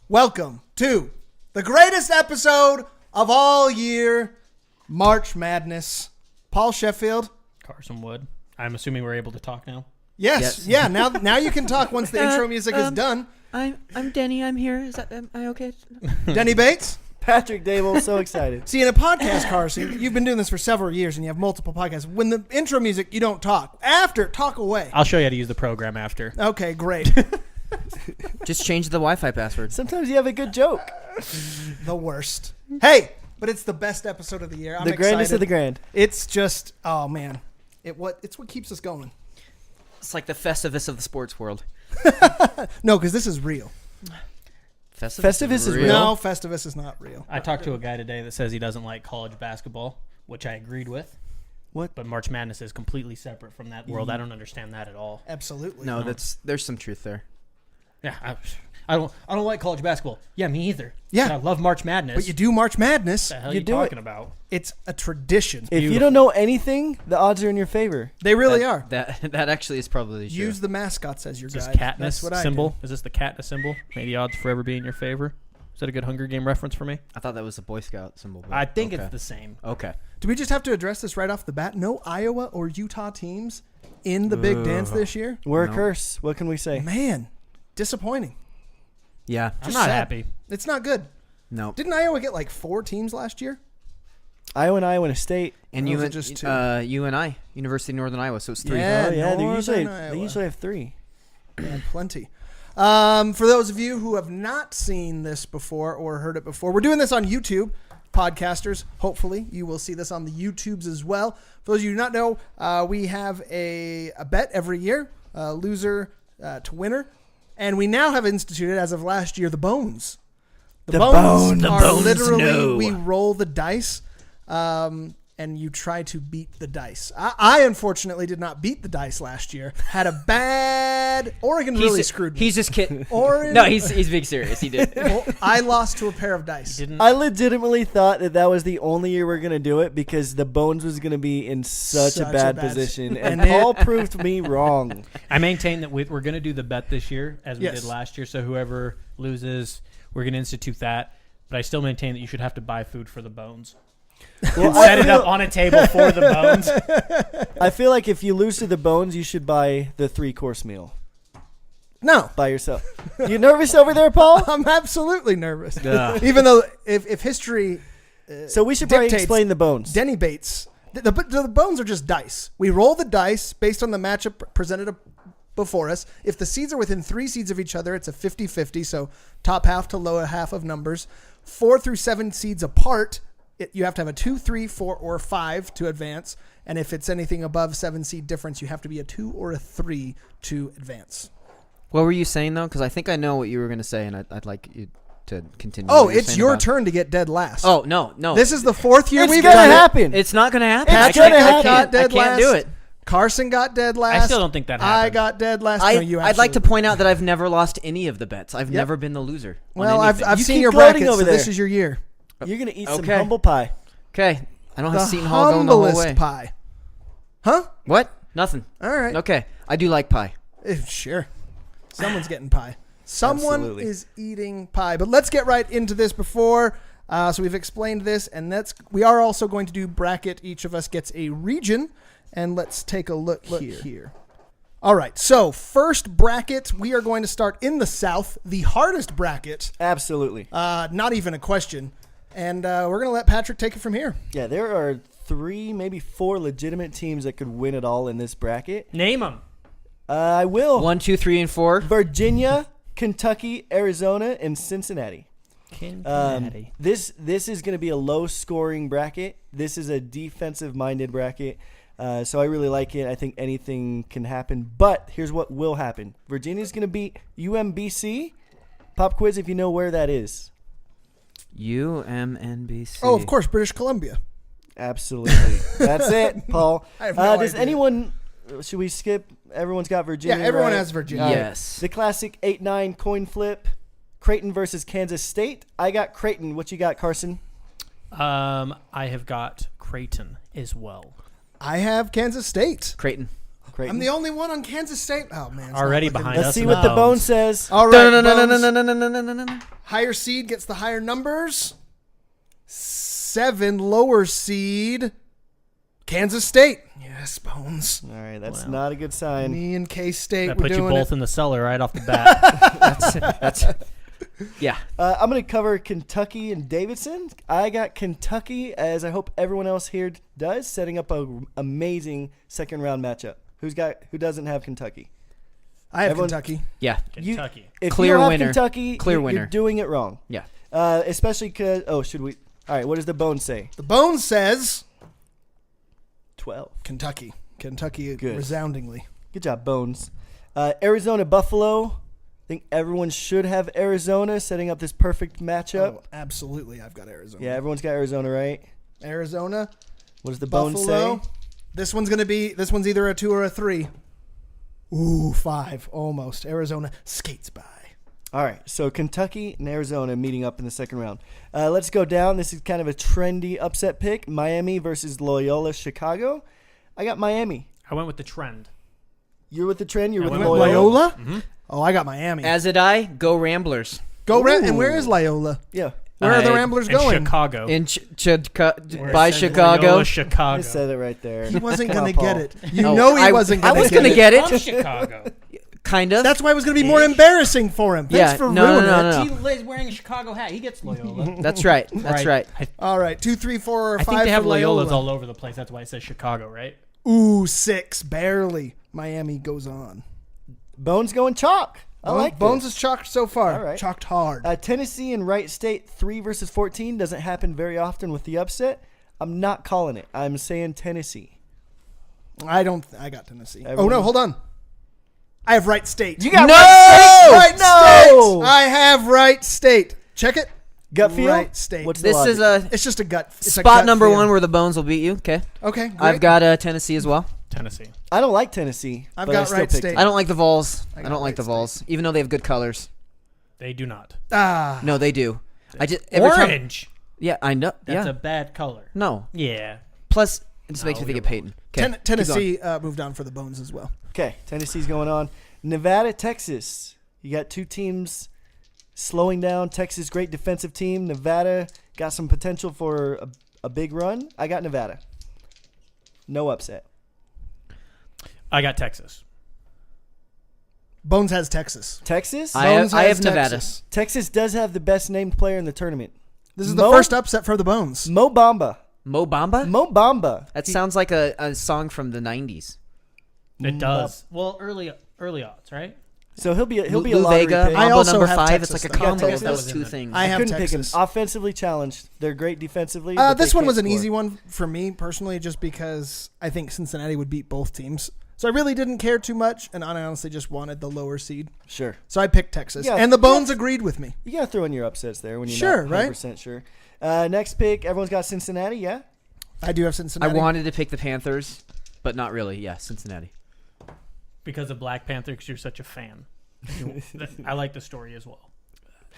Welcome to the greatest episode of all year, March Madness. Paul Sheffield. Carson Wood. I'm assuming we're able to talk now. Yes. Yeah. Now you can talk once the intro music is done. I'm Denny. I'm here. Am I okay? Denny Bates. Patrick Dable, so excited. See, in a podcast, Carson, you've been doing this for several years and you have multiple podcasts. When the intro music, you don't talk. After, talk away. I'll show you how to use the program after. Okay, great. Just change the Wi-Fi password. Sometimes you have a good joke. The worst. Hey, but it's the best episode of the year. I'm the grandest excited. of the grand. It's just, oh man, it's what keeps us going. It's like the Festivus of the sports world. No, because this is real. Festivus is real. No, Festivus is not real. I talked to a guy today that says he doesn't like college basketball, which I agreed with. What? But March Madness is completely separate from that world. I don't understand that at all. Absolutely. No, there's some truth there. Yeah, I don't like college basketball. Yeah, me either. Yeah. But I love March Madness. But you do March Madness. What the hell You are you do talking it. about? It's a tradition. If you don't know anything, the odds are in your favor. They really are. That actually is probably true. Use the mascots as your Is this guide. Katniss That's what I symbol? do. Is this the Katniss symbol? May the odds forever be in your favor. Is that a good Hunger Game reference for me? I thought that was a Boy Scout symbol. but I think okay. it's the same. Okay. Do we just have to address this right off the bat? No Iowa or Utah teams in the Big Dance this year? We're a No. curse. What can we say? Man, disappointing. Yeah. I'm Just not sad. happy. It's not good. No. Didn't Iowa get like 4 teams last year? Iowa State. And Or you was it and just two? UNI, University of Northern Iowa. So it's 3. Yeah. Oh, yeah, they Northern usually Iowa. have 3. And plenty. For those of you who have not seen this before or heard it before, we're doing this on YouTube. Podcasters, hopefully you will see this on the YouTubes as well. For those of you who do not know, we have a bet every year, loser to winner. And we now have instituted, as of last year, the bones. The bones are bones literally, know. we roll the dice, and you try to beat the dice. I unfortunately did not beat the dice last year. Had a bad... Oregon really screwed me. He's just kidding. Oregon, No, he's being serious. He did. I lost to a pair of dice. Didn't I legitimately thought that was the only year we're going to do it because the Bones was going to be in such a bad position. And And Paul proved me wrong. I maintain that we're going to do the bet this year as we Yes. did last year. So whoever loses, we're going to institute that. But I still maintain that you should have to buy food for the bones. Well, Set it up on a table for the bones. I feel like if you lose to the Bones, you should buy the 3-course meal No. by yourself. You nervous over there, Paul? I'm absolutely nervous. Ugh. Even though if history... So we should probably dictates explain the Bones. Denny Bates. The bones are just dice. We roll the dice based on the matchup presented before us. If the seeds are within 3 seeds of each other, it's a 50-50, so top half to lower half of numbers. 4 through 7 seeds apart, you have to have a 2, 3, 4, or 5 to advance. And if it's anything above 7 seed difference, you have to be a 2 or a 3 to advance. What were you saying, though? Because I think I know what you were going to say, and I'd like you to continue. Oh, what you're it's saying your about- turn to get dead last. Oh, no. This is the 4th year It's we've gonna done it. happen. It's not going to happen. It's I gonna can't- happen. I Dead can't do last. it. Carson got dead last. I still don't think that happened. I got dead last. No, you I'd like to absolutely- point out that I've never lost any of the bets. I've Yep. never been the loser. on Well, I've anything. You seen keep your gloating bracket, over so this there. is your year. You're going to eat some Okay. humble pie. Okay. I don't have The Seton Hall going the whole way. humblest pie. Huh? What? Nothing. All right. Okay. I do like pie. Sure. Someone's getting pie. Someone Absolutely. is eating pie. But let's get right into this before. So we've explained this, and we are also going to do bracket. Each of us gets a region, and let's take a look here. All right. So first bracket, we are going to start in the South, the hardest bracket. Absolutely. Not even a question. And we're going to let Patrick take it from here. Yeah, there are 3, maybe 4 legitimate teams that could win it all in this bracket. Name them. I will. 1, 2, 3, and 4. Virginia, Kentucky, Arizona, and Cincinnati. This is going to be a low-scoring bracket. This is a defensive-minded bracket. So I really like it. I think anything can happen. But here's what will happen. Virginia's going to beat UMBC. Pop quiz if you know where that is. UMNBC. Oh, of course, British Columbia. Absolutely. That's it, Paul. I have no Does idea. anyone... Should we skip? Everyone's got Virginia, Yeah, everyone right? has Virginia. Yes. The classic 8-9 coin flip. Creighton versus Kansas State. I got Creighton. What you got, Carson? I have got Creighton as well. I have Kansas State. Creighton. Creighton. I'm the only one on Kansas State. Oh man, it's Already not looking behind good. us. Let's see in what the bones. bone says. All right, Bones. No. Higher seed gets the higher numbers. 7 lower seed. Kansas State. Yes, Bones. All right, that's not a good sign. Me and K-State. That We're put you doing both it. in the cellar right off the bat. That's yeah. I'm going to cover Kentucky and Davidson. I got Kentucky, as I hope everyone else here does, setting up a amazing second round matchup. Who doesn't have Kentucky? I have Everyone- Kentucky. Yeah. Kentucky. If Clear you don't have winner. Kentucky, Clear you're winner. doing it wrong. Yeah. Especially because should we? All right, what does the bone say? The Bones says 12. Kentucky. Kentucky Good. resoundingly. Good job, Bones. Arizona, Buffalo. I think everyone should have Arizona setting up this perfect matchup. Oh, absolutely. I've got Arizona. Yeah, everyone's got Arizona, right? Arizona. What does the bone Buffalo. say? This one's either a 2 or a 3. Ooh, 5. Almost. Arizona skates by. All right, so Kentucky and Arizona meeting up in the second round. Let's go down. This is kind of a trendy upset pick. Miami versus Loyola Chicago. I got Miami. I went with the trend. You're with the trend. You're I with went Loyola. with Loyola? Mm-hmm. Oh, I got Miami. As did I. Go Ramblers. Go and Ooh. where is Loyola? Yeah, Where are the I- Ramblers In going? Chicago. In Where it by says Chicago. Loyola, I Chicago. said it right there. He wasn't Come going on, to get Paul. it. You Oh, know he I- wasn't I going to was get gonna it. get it. From Chicago. Kind of. That's why it was going to be more embarrassing for him. Thanks Yeah, for no, ruining no, it. no. He lives wearing a Chicago hat. He gets Loyola. That's right. That's right. All right, 2, 3, 4, or 5 I think they have for Loyolas Loyola. all over the place. That's why it says Chicago, right? Ooh, 6. Barely. Miami goes on. Bones going chalk. I like Bones this. is chalked so far. All right. Chalked hard. Tennessee and Wright State 3 versus 14 doesn't happen very often with the upset. I'm not calling it. I'm saying Tennessee. I got Tennessee. Oh, Everyone- no, hold on. I have Wright State. You got No! Wright No! State. I have Wright State. Check it. Gut feel. Wright State. What's the This is logic? a It's just a gut. It's a spot gut number feel. 1 where the Bones will beat you. Okay. Okay, great. I've got Tennessee as well. Tennessee. I don't like Tennessee. I've but I got still Wright picked State. it. I don't like the Vols. I I got don't like the Wright Vols, even though they have good colors. They do not. Ah. No, they do. I just every time- Orange. Yeah, I know. That's yeah. a bad color. No. Yeah. Plus, it just makes No, me think of you're Peyton. Okay, keep going. Tennessee moved on for the Bones as well. Okay, Tennessee's going on. Nevada, Texas. You got two teams slowing down. Texas, great defensive team. Nevada got some potential for a big run. I got Nevada. No upset. I got Texas. Bones has Texas. Texas? Bones I has have Nevada. Texas. Texas does have the best named player in the tournament. This is the Mo- first upset for the Bones. Mo Bamba. Mo Bamba? Mo Bamba. That sounds like a song from the 90s. It does. Well, early odds, right? So he'll be a Lou lottery Vega, pick. I Mambo also number have 5. Texas, It's like a though. You got combo of Texas? those That two was in things. I have Couldn't pick Texas. him. Offensively challenged. They're great defensively. This one was an easy one for me personally, just because I think Cincinnati would beat both teams. So I really didn't care too much, and I honestly just wanted the lower seed. Sure. So I picked Texas, Yeah, and the Bones yeah. agreed with me. You got to throw in your upsets there when you're Sure, not right? 100% sure. Next pick, everyone's got Cincinnati, yeah? I do have I Cincinnati. wanted to pick the Panthers, but not really. Yeah, Cincinnati. Because of Black Panther, because you're such a fan. I like the story as well.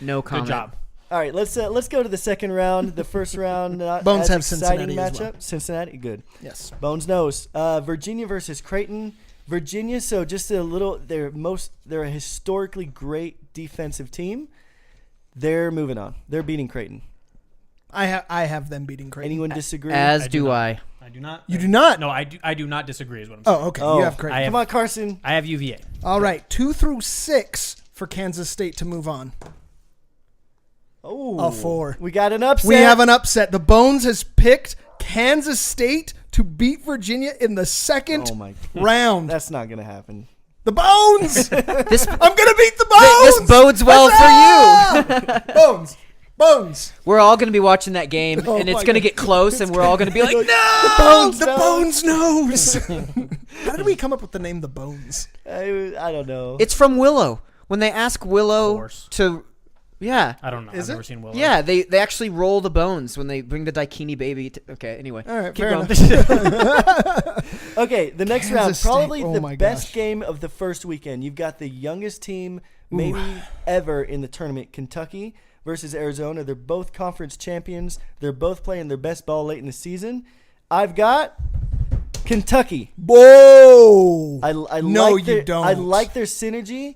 No comment. Good job. All right, let's go to the second round. The first round, not Bones as have exciting Cincinnati as matchup. well. Cincinnati, good. Yes. Bones knows. Virginia versus Creighton. Virginia, so just a little. They're a historically great defensive team. They're moving on. They're beating Creighton. I have them beating Creighton. Anyone disagree? As I do do not. I. I do not. You do not? No, I do not disagree. Is what I'm saying. Oh, okay. Oh, You have Creighton. I have- Come on, Carson. I have UVA. All right. 2 through 6 for Kansas State to move on. Oh, A 4. We got an upset. We have an upset. The Bones has picked Kansas State to beat Virginia in the second Oh my! round. That's not gonna happen. The Bones. This I'm gonna beat the Bones. this bodes well for you. for you. Bones. We're all going to be watching that game, Oh and it's my going to God. get close, and we're all going to be like, The no! Bones. The knows. Bones knows. How did we come up with the name The Bones? I don't know. It's from Willow. When they ask Willow Course. to, yeah, I don't know. Is I've never it? seen Willow. yeah, they actually roll the bones when they bring the Daikini baby. Okay, anyway. All right, Keep fair going. enough. Okay, the next Kansas round, State. probably Oh the my best gosh. game of the first weekend. You've got the youngest team maybe ever in the tournament, Kentucky versus Arizona. They're both conference champions. They're both playing their best ball late in the season. I've got Kentucky. Whoa. I No, like you their, don't. I like their synergy,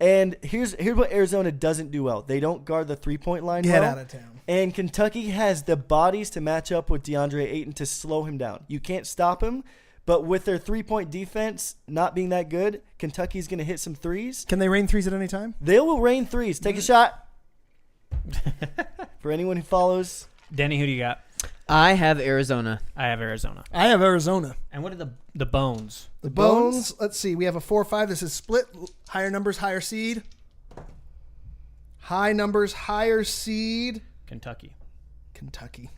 And here's what Arizona doesn't do well. They don't guard the 3-point line Get well. out of town. And Kentucky has the bodies to match up with DeAndre Ayton to slow him down. You can't stop him, but with their 3-point defense not being that good, Kentucky's going to hit some threes. Can they rain threes at any time? They will rain threes. Take a shot. For anyone who follows. Denny, who do you got? I have Arizona. I have Arizona. I have Arizona. And what are the bones? The Bones, let's see. We have a 4-5. This is split. Higher numbers, higher seed. High numbers, higher seed. Kentucky. Kentucky.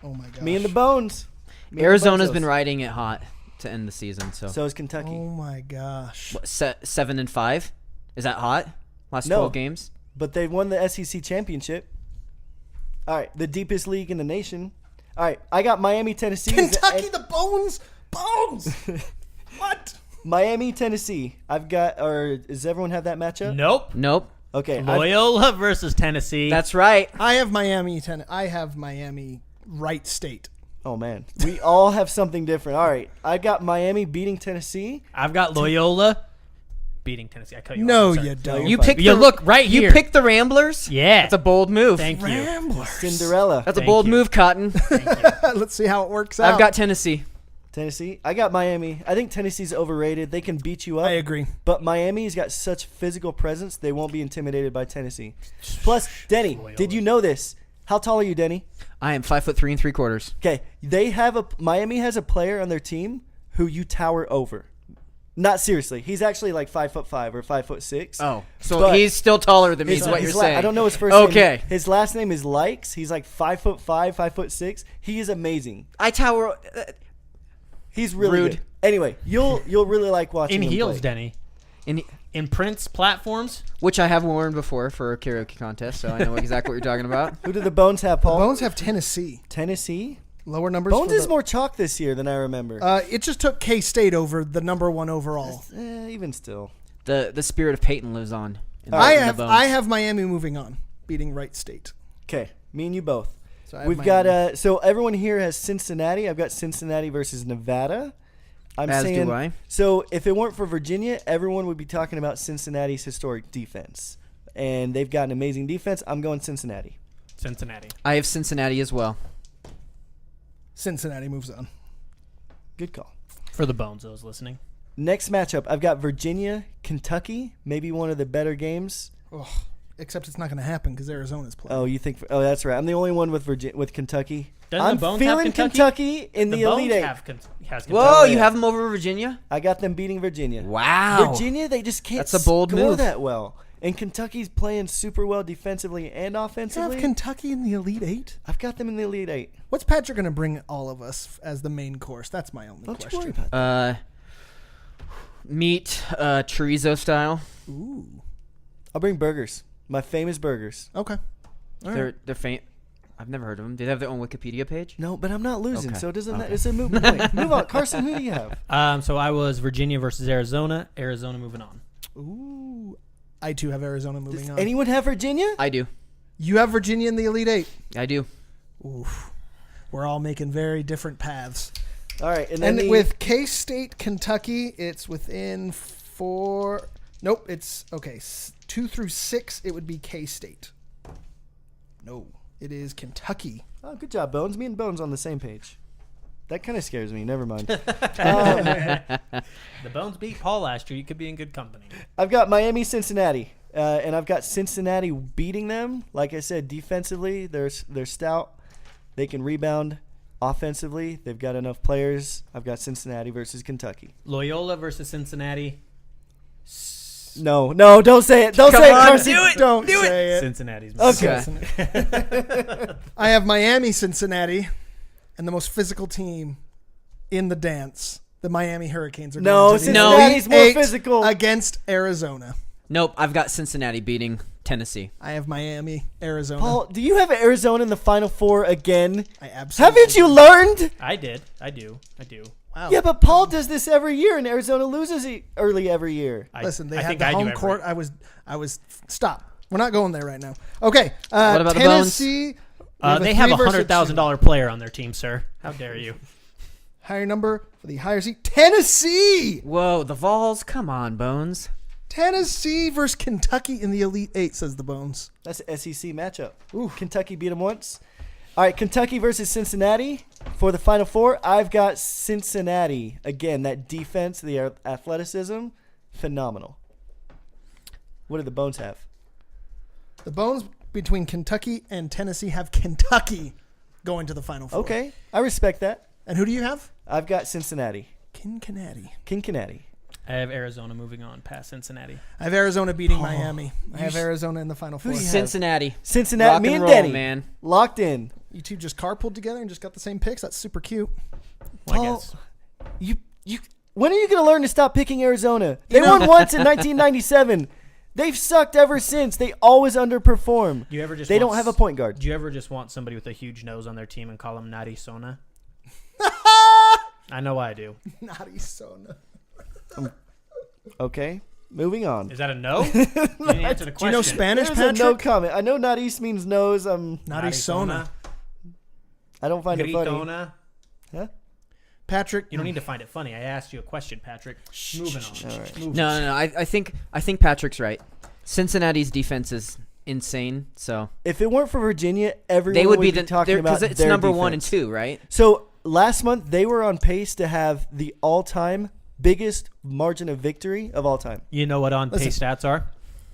Oh, my gosh. Me and the Bones. Me and the Arizona's Bozos. been riding it hot to end the season. So, So is Kentucky. Oh, my gosh. What, 7-5? Is that hot? Last No. 12 games? But they won the SEC championship. All right, the deepest league in the nation. All right, I got Miami, Tennessee. Kentucky, the Bones. Bones. What? Miami, Tennessee. Does everyone have that matchup? Nope. Nope. Okay. Loyola versus Tennessee. That's right. I have Miami. I have Miami Wright State. Oh, man. We all have something different. All right. I got Miami beating Tennessee. I've got Loyola beating Tennessee. I cut you No, off. I'm sorry. you don't. You fine. picked You the, look right here. You picked the Ramblers? Yeah. That's a bold move. Thank you. Ramblers. Cinderella. That's a Thank bold you. move, Cotton. Thank you. Let's see how it works out. I've got Tennessee. Tennessee. I got Miami. I think Tennessee's overrated. They can beat you up. I agree. But Miami's got such physical presence, they won't be intimidated by Tennessee. Plus, Denny, Loyola. did you know this? How tall are you, Denny? I am 5'3"3/4. Okay, Miami has a player on their team who you tower over. Not seriously. He's actually like 5'5" or 5'6". Oh, so But he's still taller than me. Is what his you're saying? I don't know his first Okay. name. His last name is Likes. He's like 5'5", 5'6". He is amazing. I tower. He's really Rude. good. Anyway, you'll really like watching In him heels, play. Denny. In, In Prince platforms. which I have worn before for a karaoke contest, so I know exactly what you're talking about. Who did the Bones have, Paul? Bones have Tennessee. Tennessee. Lower numbers. Bones for is the- more chalk this year than I remember. It just took K-State over the number 1 overall. Even still. The spirit of Peyton lives on. In the, I in the have bones. Miami moving on, beating Wright State. Okay, me and you both. So I have We've Miami. got so everyone here has Cincinnati. I've got Cincinnati versus Nevada. I'm As saying do I. so if it weren't for Virginia, everyone would be talking about Cincinnati's historic defense. And they've got an amazing defense. I'm going Cincinnati. Cincinnati. I have Cincinnati as well. Cincinnati moves on. Good call. For the bones, those listening. Next matchup, I've got Virginia, Kentucky, maybe one of the better games. Ugh. Except it's not going to happen because Arizona's playing. Oh, you think? Oh, that's right. I'm the only one with with Kentucky. Doesn't I'm the Bones feeling have Kentucky? in the Bones Elite Eight. has Kentucky. Whoa, yeah. you have them over Virginia? I got them beating Virginia. Wow. Virginia, they just can't That's a bold score move. that well. And Kentucky's playing super well defensively and You have offensively. Kentucky in the Elite Eight? I've got them in the Elite Eight. What's Patrick going to bring all of us as the main course? That's my only Don't you question. worry about that. Meat chorizo style. Ooh. I'll bring burgers. My famous burgers. Okay. All They're right. they're faint. I've never heard of them. Do they have their own Wikipedia page? No, but I'm not losing, Okay. so it doesn't. Okay. It's a moot point. Move on, Carson. Who do you have? So I was Virginia versus Arizona. Arizona moving on. Ooh. I too have Arizona moving Does on. anyone have Virginia? I do. You have Virginia in the Elite Eight. I do. Oof. We're all making very different paths. All right, and then And the- with K-State, Kentucky, it's within 4. Nope, it's okay. 2 through 6, it would be K-State. No, it is Kentucky. Oh, good job, Bones. Me and Bones on the same page. That kind of scares me. Never mind. The Bones beat Paul last year. You could be in good company. I've got Miami, Cincinnati, and I've got Cincinnati beating them. Like I said, defensively, they're stout. They can rebound. Offensively, they've got enough players. I've got Cincinnati versus Kentucky. Loyola versus Cincinnati. No, don't say it. Don't Come say on, it, Carson. do it. Don't say it. Cincinnati's. Okay. I have Miami, Cincinnati, and the most physical team in the dance. The Miami Hurricanes are No, going to the Cincinnati's Elite more Eight physical. against Arizona. Nope, I've got Cincinnati beating Tennessee. I have Miami, Arizona. Paul, do you have Arizona in the Final Four again? I absolutely Haven't you learned? I did. I do. Wow. Yeah, but Paul does this every year, and Arizona loses early every year. Listen, they I have think the I do home every- court. I was stop. We're not going there right now. Okay. What about the Tennessee? They have a $3 versus $100,000 player on their team, sir. How dare you? higher number for the higher seed. Tennessee. Whoa, the Vols. Come on, Bones. Tennessee versus Kentucky in the Elite Eight, says the Bones. That's an SEC matchup. Ooh. Kentucky beat them once. All right, Kentucky versus Cincinnati for the Final Four. I've got Cincinnati. Again, that defense, the athleticism, phenomenal. What do the Bones have? The Bones between Kentucky and Tennessee have Kentucky going to the Final Four. Okay, I respect that. And who do you have? I've got Cincinnati. Cincinnati. Cincinnati. I have Arizona moving on past Cincinnati. I have Arizona beating Miami. I have Arizona in the Final Four. do you have? Cincinnati. Cincinnati. Rock Me and and roll, Denny. man. Locked in. You two just carpooled together and just got the same picks. That's super cute. Well, I Paul, guess. You. When are you going to learn to stop picking Arizona? They You know- won once in 1997. They've sucked ever since. They always underperform. Do you ever just They want don't have a point guard. Do you ever just want somebody with a huge nose on their team and call them Arizona? I know I do. Not Arizona. Okay, moving on. Is that a no? You didn't answer the question. Do you know Spanish, There's a Patrick? no comment. I know not east means nose. Not Arizona. I don't find it funny. Gritona. Huh? Patrick. You don't need to find it funny. I asked you a question, Patrick. Moving on. All right. Moving No, on. no, no. I think Patrick's right. Cincinnati's defense is insane. So If it weren't for Virginia, everyone they would be talking about because it's their number 1 and defense. 2, right? So last month they were on pace to have the all-time biggest margin of victory of all time. You know what on Listen. pace stats are?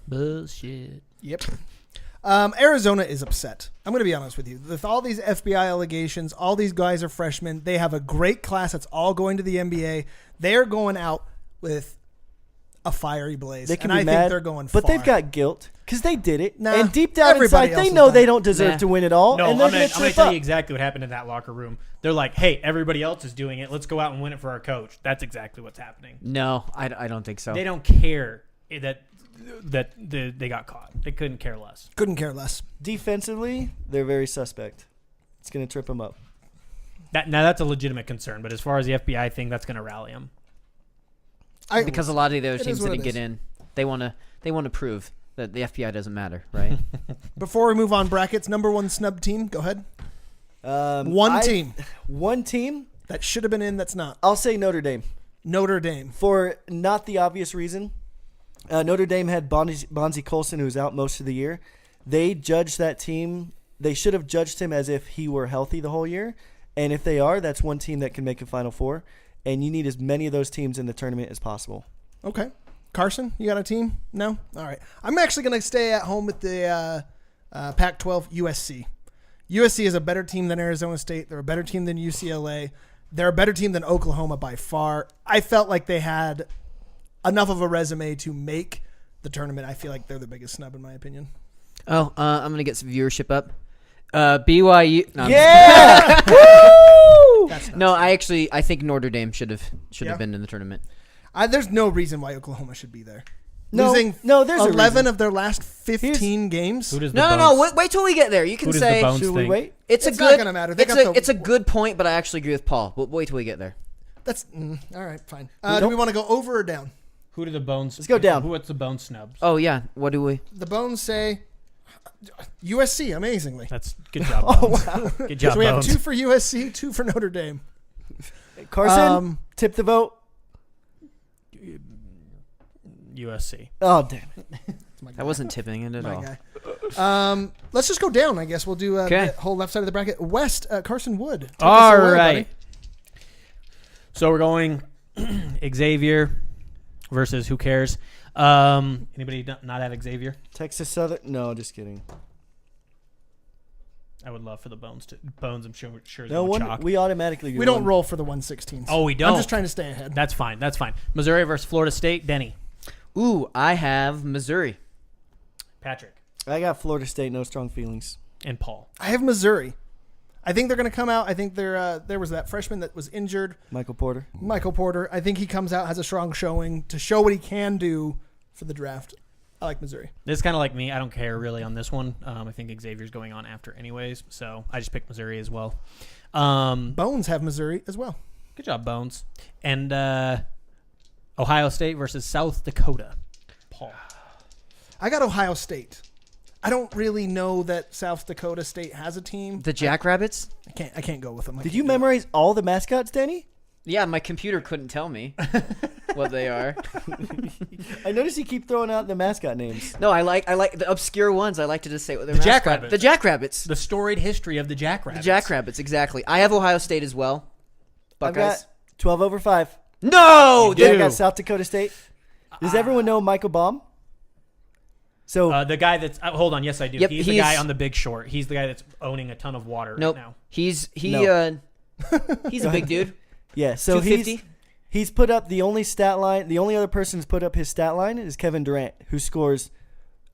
Bullshit. Yep. Arizona is upset. I'm going to be honest with you. With all these FBI allegations, all these guys are freshmen. They have a great class that's all going to the NBA. They are going out with a fiery blaze. They can and be I mad, think they're going but far. they've got guilt because they did it. Nah, and deep down everybody inside, else they has know done they it. don't deserve Nah. to win it all. No, and they're I'm going going to to trip tell up. you exactly what happened in that locker room. They're like, hey, everybody else is doing it. Let's go out and win it for our coach. That's exactly what's happening. No, I don't think so. They don't care that they got caught. They couldn't care less. Couldn't care less. Defensively, they're very suspect. It's going to trip them up. Now that's a legitimate concern, but as far as the FBI thing, that's going to rally them. Because a lot of the other It teams is what didn't it get is. in. They want to prove that the FBI doesn't matter, right? Before we move on, brackets, number 1 snub team. Go ahead. One team One team. that should have been in that's not. I'll say Notre Dame. Notre Dame. For not the obvious reason. Notre Dame had Bonzi Colson, who was out most of the year. They judged that team. They should have judged him as if he were healthy the whole year. And if they are, that's one team that can make a Final Four. And you need as many of those teams in the tournament as possible. Okay. Carson, you got a team? No? All right. I'm actually going to stay at home with the Pac-12 USC. USC is a better team than Arizona State. They're a better team than UCLA. They're a better team than Oklahoma by far. I felt like they had enough of a resume to make the tournament. I feel like they're the biggest snub in my opinion. Oh, I'm gonna get some viewership up. BYU. No, I'm Yeah! Woo! That's nuts. no, I think Notre Dame should have Yeah. been in the tournament. There's no reason why Oklahoma should be there. No, Losing no, there's a 11 reason. of their last 15 games. Who does the No, Bones, Wait till we get there. You who can does say the Bones Should we think? wait? it's It's a not good. gonna matter. They It's got it's a good point, but I actually agree with Paul. But wait till we get there. That's all right. Fine. We Do don't- we want to go over or down? Who do the Bones? Let's go down. What's the Bone snubs? Oh yeah. What do we? The Bones say USC. Amazingly. That's good job. Oh, Bones. wow. Good job, So we have Bones. 2 for USC, 2 for Notre Dame. Carson, tip the vote. USC. Oh, damn it. My guy. I wasn't tipping it at My all. guy. Let's just go down. I guess we'll do Okay. the whole left side of the bracket. West, Carson Wood. Take us All away, right. buddy. So we're going Xavier versus who cares? Anybody not have Xavier? Texas Southern. No, just kidding. I would love for the Bones to Bones. I'm sure No they one. chalk. We automatically do We don't one. roll for the 116s. Oh, we don't. I'm just trying to stay ahead. That's fine. That's fine. Missouri versus Florida State. Denny. Ooh, I have Missouri. Patrick. I got Florida State. No strong feelings. And Paul. I have Missouri. I think they're going to come out. I think there was that freshman that was injured, Michael Porter. Michael Porter. I think he comes out, has a strong showing to show what he can do for the draft. I like Missouri. This is kind of like me. I don't care really on this one. I think Xavier's going on after anyways, so I just picked Missouri as well. Bones have Missouri as well. Good job, Bones. And Ohio State versus South Dakota. Paul. I got Ohio State. I don't really know that South Dakota State has a team. The Jackrabbits. I can't go with them. Did you memorize all the mascots, Danny? Yeah, my computer couldn't tell me what they are. I noticed you keep throwing out the mascot names. No, I like the obscure ones. I like to just say what they're The Jackrabbits. The Jackrabbits. The storied history of the The Jackrabbits. Jackrabbits, exactly. I have Ohio State as well. I've Buckeyes. got 12 over 5. No! You I do. got South Dakota State. Does everyone know Michael Baum? So The guy that's hold on, yes I do. Yep, he's the guy on The Big Short. He's the guy that's owning a ton of water Nope. right now. He's No. he's a big dude. yeah, so 250. he's put up the only stat line. The only other person who's put up his stat line is Kevin Durant, who scores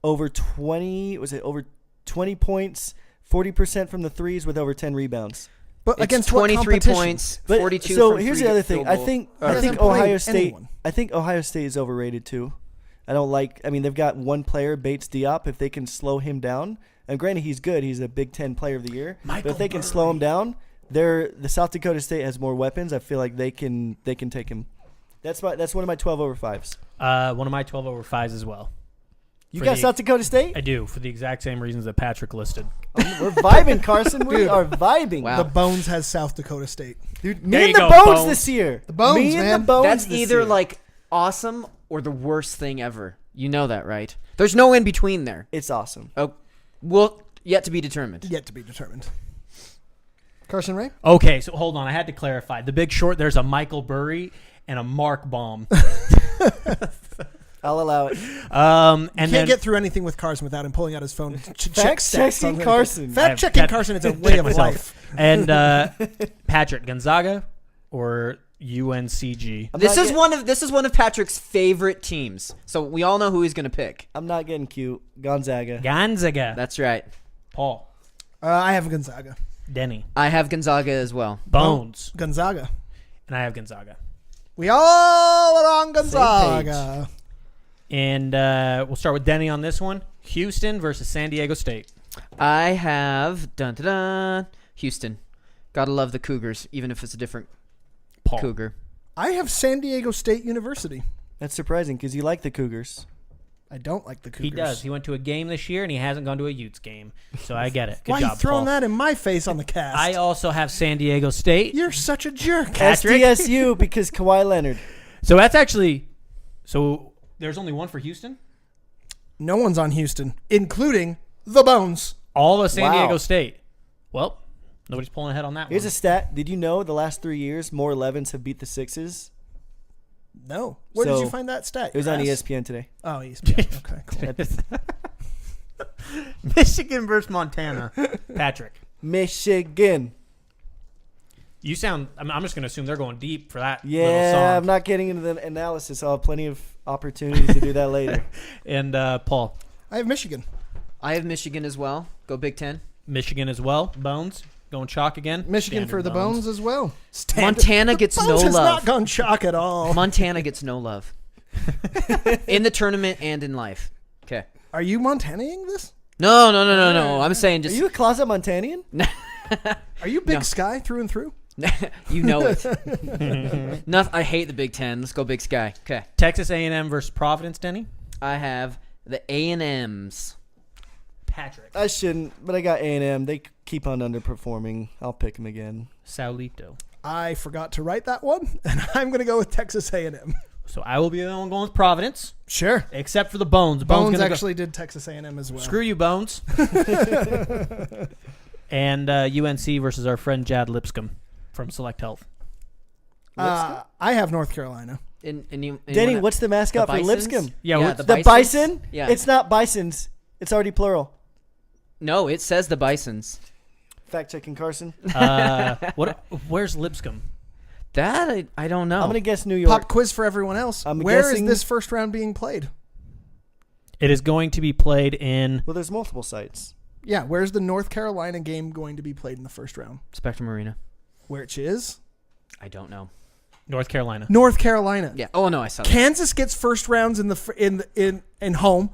over 20. Was it over 20 points, 40% from the threes with over 10 rebounds. But It's against what 23 competition? points, But 42 so from here's free the other field thing. goal. I think He hasn't Ohio played State. anyone. I think Ohio State is overrated too. I don't like. I mean, they've got one player, Bates Diop. If they can slow him down, and granted he's good, he's a Big Ten Player of the Year. But if they can slow him down, the South Dakota State has more weapons. I feel like they can take him. That's one of my 12 over 5s. One of my 12 over 5s as well. You For got the- South Dakota State? I do, for the exact same reasons that Patrick listed. We're vibing, Carson. We are vibing. Wow. The Bones has South Dakota State. Dude, me There and you the go, Bones, Bones. this year. The Bones, me and man. the Bones That's this either year. like awesome or the worst thing ever. You know that, right? There's no in between there. It's awesome. Oh, well, yet to be determined. Yet to be determined. Carson Ray? Okay, so hold on. I had to clarify. The Big Short, there's a Michael Burry and a Mark Baum. I'll allow it. And Can't then get through anything with Carson without him pulling out his phone. Check Fact stats checking on Carson. Fact have checking cat- Carson is a way of myself. life. And Patrick, Gonzaga or UNCG? I'm This not is get- one of Patrick's favorite teams. So we all know who he's going to pick. I'm not getting cute. Gonzaga. Gonzaga. That's right. Paul. I have Gonzaga. Denny. I have Gonzaga as well. Bones. Gonzaga. And I have Gonzaga. We all are on Gonzaga. And we'll start with Denny on this one. Houston versus San Diego State. I have Houston. Gotta love the Cougars, even if it's a different Paul. Cougar. I have San Diego State University. That's surprising because you like the Cougars. I don't like the Cougars. He does. He went to a game this year, and he hasn't gone to a Utes game. So I get it. Good Why job, are you throwing Paul. that in my face on the cast? I also have San Diego State. You're such a jerk. Patrick? SDSU because Kawhi Leonard. So that's actually... So there's only one for Houston? No one's on Houston, including the Bones. All of San Wow. Diego State. Well, nobody's pulling ahead on that Here's one. a stat. Did you know the last 3 years more 11s have beat the 6s? No. Where did So, you find that stat? It was Your on ass? ESPN today. Oh, ESPN. Okay, cool. Michigan versus Montana. Patrick. Michigan. You sound... I'm just going to assume they're going deep for that little Yeah, song. I'm not getting into the analysis. I'll have plenty of opportunities to do that later. And Paul. I have Michigan. I have Michigan as well. Go Big Ten. Michigan as well. Bones. Going chalk again. Michigan Standard for the Bones as well. Montana gets Bones no has love. not gone chalk at all. Montana gets no love. In the tournament and in life. Okay. Are you Montanaing this? No. I'm saying Are just... you a closet Montanian? Are you Big No. Sky through and through? you know it. I hate the Big Ten. Let's go Big Sky. Okay. Texas A&M versus Providence, Denny. I have the A&Ms. Patrick. I shouldn't, but I got A&M. They keep on underperforming. I'll pick them again. Saulito. I forgot to write that one, and I'm going to go with Texas A&M. So I will be the one going with Providence, Sure. except for the Bones. Bones gonna go- actually did Texas A&M as well. Screw you, Bones. And UNC versus our friend Jad Lipscomb from Select Health. I have North Carolina. Danny, what's the mascot for Lipscomb? Yeah, what's- The bison? Yeah. It's not bisons. It's already plural. No, it says the Bisons. Fact checking Carson. Where's Lipscomb? That I don't know. I'm going to guess New York. Pop quiz for everyone else. I'm Where is guessing- this first round being played? It is going to be played in... Well, there's multiple sites. Yeah, where's the North Carolina game going to be played in the first round? Spectrum Arena. Which is? I don't know. North Carolina. North Carolina. Yeah. Oh no, I saw that. Kansas gets first rounds in home.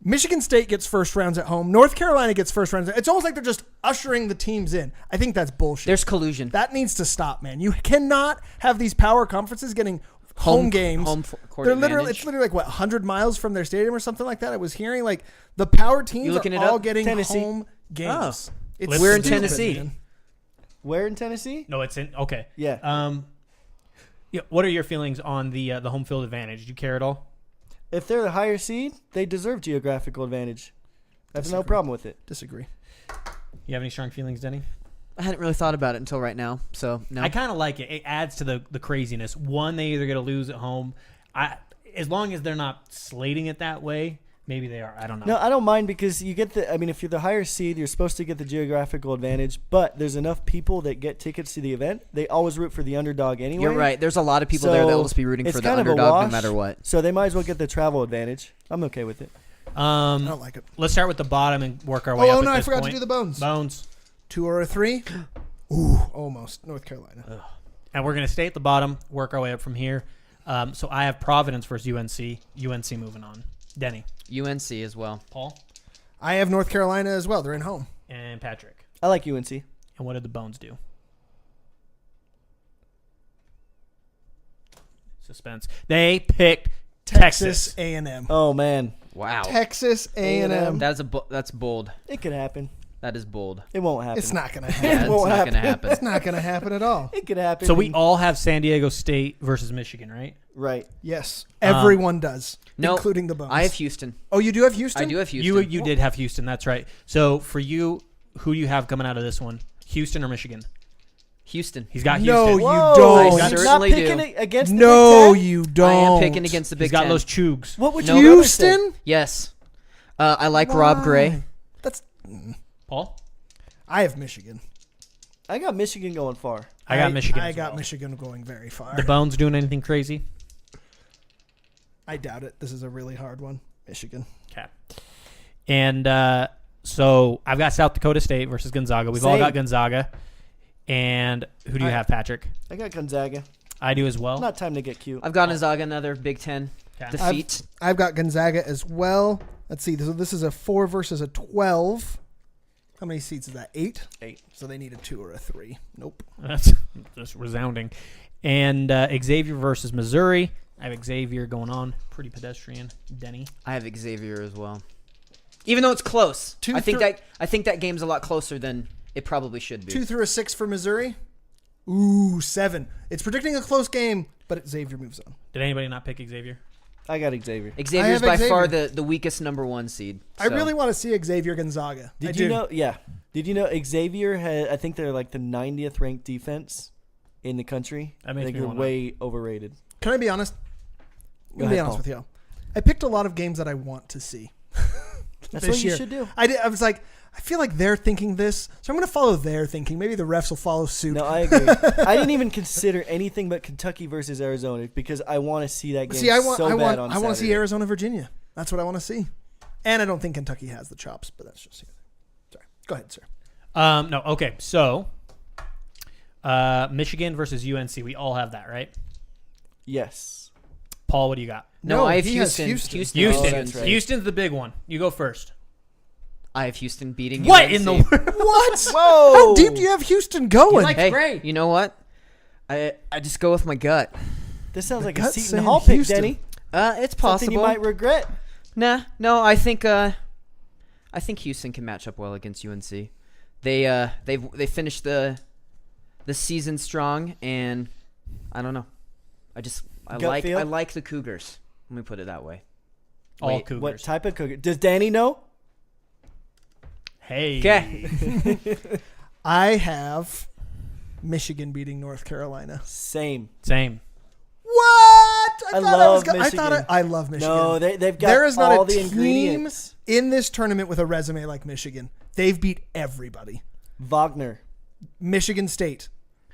Michigan State gets first rounds at home. North Carolina gets first rounds. It's almost like they're just ushering the teams in. I think that's bullshit. There's collusion. That needs to stop, man. You cannot have these power conferences getting home games. Court They're literally, advantage. it's literally like what 100 miles from their stadium or something like that. I was hearing like the power teams You looking are it all up? getting Tennessee. home games. It's Lipscomb's We're in stupid, Tennessee. man. Where in Tennessee? No, it's in... Okay. Yeah. Yeah, what are your feelings on the home field advantage? Do you care at all? If they're the higher seed, they deserve geographical advantage. I have no Disagree. problem with it. Disagree. You have any strong feelings, Denny? I hadn't really thought about it until right now, so no. I kind of like it. It adds to the craziness. One, they either get to lose at home. As long as they're not slating it that way, maybe they are. I don't know. No, I don't mind because you get the. I mean, if you're the higher seed, you're supposed to get the geographical advantage. But there's enough people that get tickets to the event. They always root for the underdog anyway. You're right. There's a lot of people there that will just be rooting it's for the kind of a underdog no wash. matter what. So they might as well get the travel advantage. I'm okay with it. I don't like it. Let's start with the bottom and work our way up. Oh at no, I this forgot point. to do the bones. Bones. 2 or a 3. Ooh, almost. North Carolina. And we're going to stay at the bottom, work our way up from here. So I have Providence versus UNC. UNC moving on. Denny. UNC as well. Paul. I have North Carolina as well. They're in home. And Patrick. I like UNC. And what did the Bones do? Suspense. They picked Texas. A&M. Oh man, Wow. Texas A&M. That's bold. it could happen. That is bold. It won't happen. It's not going to Yeah, happen. it's won't not going to happen. happen. It's not going to happen at all. It could happen. So we all have San Diego State versus Michigan, right? right. Yes, everyone does, No, including the Bones. I have Houston. Oh, you do have Houston? I do have Houston. You did have Houston. That's right. So for you, who do you have coming out of this one? Houston or Michigan? Houston. He's got No, Houston. you Whoa, don't. I You're certainly not picking do. it against the No, Big Ten? you don't. I am picking against the Big He's got Ten. those Chugs. What would No. you rather say? Houston? Yes. I like Rob Gray. Why? That's. Paul? I have Michigan. I got Michigan going far. I got Michigan. I as got well. Michigan going very far. The Bones doing anything crazy? I doubt it. This is a really hard one. Michigan. Okay. And so I've got South Dakota State versus Gonzaga. We've all Same. got Gonzaga. And who do you have, Patrick? I got Gonzaga. I do as well. Not time to get cute. I've got Gonzaga, another Big Ten Okay. defeat. I've got Gonzaga as well. Let's see. So this is a 4 versus a 12. How many seats is that? 8? 8. So they need a 2 or a 3. Nope. That's just resounding. And Xavier versus Missouri. I have Xavier going on. Pretty pedestrian. Denny. I have Xavier as well. Even though it's close, Two I think through- that game's a lot closer than it probably should be. 2 through a 6 for Missouri. Ooh, 7. It's predicting a close game, but Xavier moves on. Did anybody not pick Xavier? I got Xavier. Xavier's have by far Xavier. the weakest number 1 seed. I so. really want to see Xavier Gonzaga. I Did do. you know? Yeah. Did you know Xavier had? I think they're like the 90th ranked defense in the country. That makes I think me they're wanna- way overrated. Can I be honest? Go I'll be ahead, honest Paul. with you. I picked a lot of games that I want to see. That's this what you year. should do. I was like, I feel like they're thinking this, so I'm going to follow their thinking. Maybe the refs will follow suit. No, I agree. I didn't even consider anything but Kentucky versus Arizona because I want to see that game See, I want bad on I want to see Saturday. Arizona, Virginia. That's what I want to see. And I don't think Kentucky has the chops, but that's just sorry. Go ahead, sir. No. Okay. So Michigan versus UNC. We all have that, right? Yes. Paul, what do you got? No, I have he has Houston. Houston. Houston. Oh, that's right. Houston's the big one. You go first. I have Houston beating What UNC. in the world? What? Whoa! How deep do you have Houston going? Like- Hey, Great. you know what? I just go with my gut. This sounds The like a gut Seton saying Hall pick, Houston. Denny. It's possible. Something you might regret. No, I think Houston can match up well against UNC. They finished the season strong, and I don't know. I Gut feel? like the Cougars. Let me put it that way. All Wait, Cougars. What type of cookie? Does Danny know? Hey. Okay. I have Michigan beating North Carolina. Same. Same. What? I love I thought Michigan. I love Michigan. No, they've got There is not all a the team ingredients. in this tournament with a resume like Michigan. They've beat everybody. Wagner. Michigan State,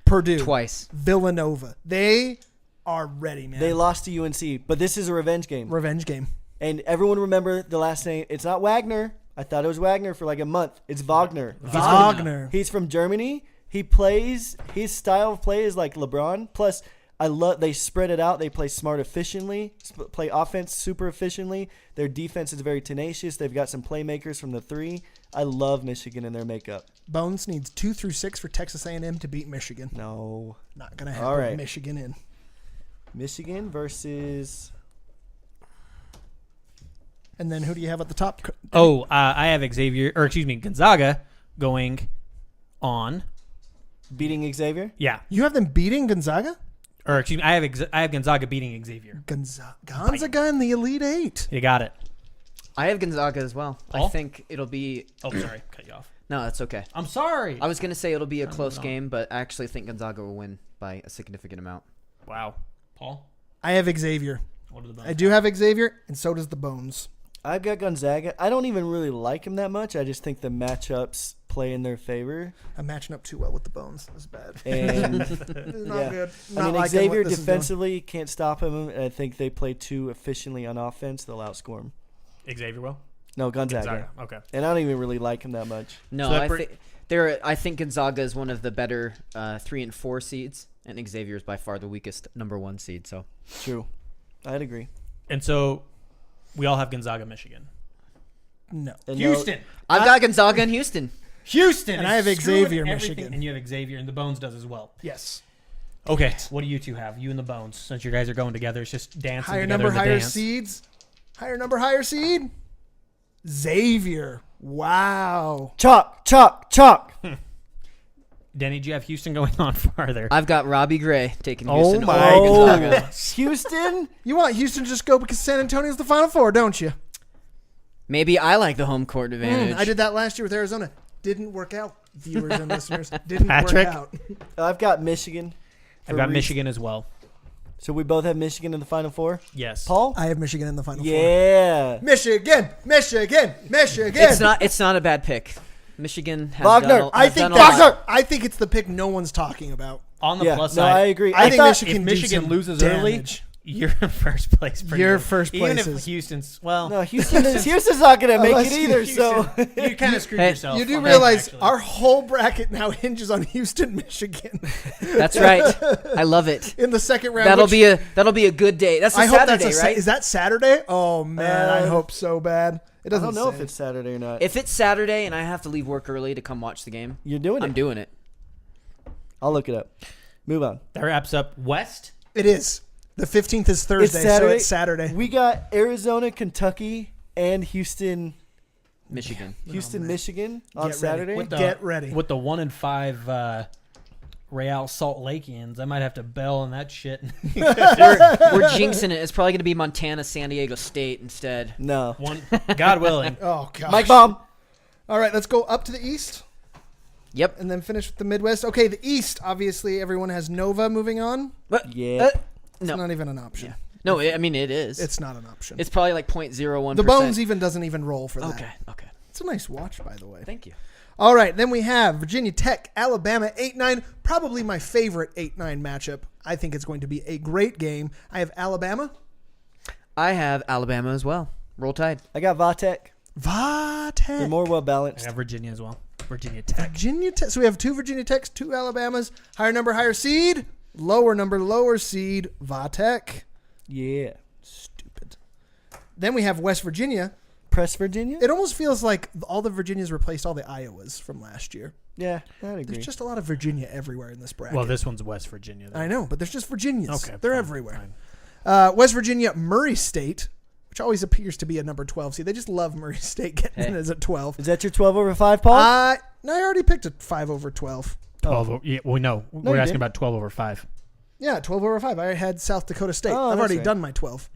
Purdue, Twice. Villanova. They are ready, man. They lost to UNC, but this is a revenge game. Revenge game. And everyone remember the last name. It's not Wagner. I thought it was Wagner for like a month. It's Wagner. Wagner. He's from Germany. He plays. His style of play is like LeBron. Plus, I love. They spread it out. They play smart, efficiently. Play offense super efficiently. Their defense is very tenacious. They've got some playmakers from the 3. I love Michigan and their makeup. Bones needs 2 through 6 for Texas A&M to beat Michigan. No, Not gonna happen. All right. Michigan in. Michigan versus. And then who do you have at the top? Oh, I have Gonzaga going on. Beating Xavier? Yeah. You have them beating Gonzaga? Or excuse me, I have Gonzaga beating Xavier. Gonzaga in the Elite Eight. You got it. I have Gonzaga as well. Paul? I think it'll be. Oh, sorry, cut you off. No, that's okay. I'm sorry. I was gonna say it'll be a Trying to close move on. game, but I actually think Gonzaga will win by a significant amount. Wow, Paul. I have Xavier. What are the I do have Xavier, and so does the Bones. I've got Gonzaga. I don't even really like him that much. I just think the matchups play in their favor. I'm matching up too well with the Bones. That's bad. And It's not yeah. good. I Not mean, liking Xavier what this is doing. defensively can't stop him. And I think they play too efficiently on offense. They'll outscore him. Xavier will. No, Gonzaga. Gonzaga. Okay. And I don't even really like him that much. No, So that I think Gonzaga is one of the better 3 and 4 seeds, and Xavier is by far the weakest number 1 seed. So True. I'd agree. And so we all have Gonzaga, Michigan. No. And Houston. I've got Gonzaga and Houston. Houston. And is I have screwing Xavier, everything, Michigan. And you have Xavier, and the Bones does as well. Yes. Okay. What do you two have? You and the Bones. Since you guys are going together, it's just dancing Higher together number, in the higher dance. seeds. Higher number, higher seed. Xavier. Wow. Chalk, chalk, chalk. Denny, do you have Houston going on farther? I've got Robbie Gray taking Oh Houston my over Gonzaga. Houston? You want Houston to just go because San Antonio's the Final Four, don't you? Maybe I like the home court advantage. I did that last year with Arizona. Didn't work out, viewers and listeners. Didn't Patrick? work out. I've got Michigan. I've got for Michigan as well. So we both have Michigan in the Final Four? Yes. Paul? I have Michigan in the Final Four. Yeah. Michigan, Michigan, Michigan. It's not a bad pick. Michigan has Wagner. done a- I has think done a lot. that's. I think it's the pick no one's talking about. On the Yeah. plus No, side, I agree. I think thought- Michigan if did Michigan some loses damage. early, you're in first place. pretty You're good. first Even places. if Houston's well, No, Houston's not going to make Unless it either. So you kind of screwed Hey, yourself. You do on that, realize actually. our whole bracket now hinges on Houston, Michigan That's right. I love it. in the second round. That'll which be a good day. That's a I hope Saturday, that's right? Is that Saturday? Oh man, I Uh, hope so bad. It I doesn't. don't know if say. it's Saturday or not. If it's Saturday and I have to leave work early to come watch the game, You're doing I'm it. doing it. I'll look it up. Move on. that wraps up West. It is. The 15th is Thursday, Saturday. so it's Saturday. We got Arizona, Kentucky, and Houston, Michigan. Michigan on Get Saturday. ready. Get ready. With the 1-5 Real Salt Lakeans. I might have to bail on that shit. We're jinxing it. It's probably going to be Montana, San Diego State instead. No. God willing. Oh god. Mike Baum. All right, let's go up to the East Yep. and then finish with the Midwest. Okay, the East. Obviously, everyone has Nova moving on. But, Yeah. It's no. not even an option. Yeah. No, I mean, it is. It's not an option. It's probably like 0.01%. The Bones even doesn't even roll for that. Okay. It's a nice watch, by the way. Thank you. All right, then we have Virginia Tech, Alabama, 8-9. Probably my favorite 8-9 matchup. I think it's going to be a great game. I have Alabama. I have Alabama as well. Roll Tide. I got Vatek. They're Vatech. more well I balanced. got Virginia as well. Virginia Tech. Virginia Tech. So we have 2 Virginia Techs, 2 Alabamas. Higher number, higher seed. Lower number, lower seed. Vatech. Yeah. Stupid. Then we have West Virginia. Press Virginia? It almost feels like all the Virginias replaced all the Iowas from last year. Yeah, I'd agree. There's just a lot of Virginia everywhere in this bracket. Well, this one's West Virginia. Though. I know, but there's just Virginias. Okay, They're fine, everywhere. fine. West Virginia, Murray State, which always appears to be a number 12 seed. They just love Murray State getting in as a 12. Is that your 12 over 5, Paul? No, I already picked a 5 over 12. 12. Yeah, well, no. We're you asking didn't. about 12 over 5. Yeah, 12 over 5. I had South Dakota State. Oh, I've that's already right. done my 12.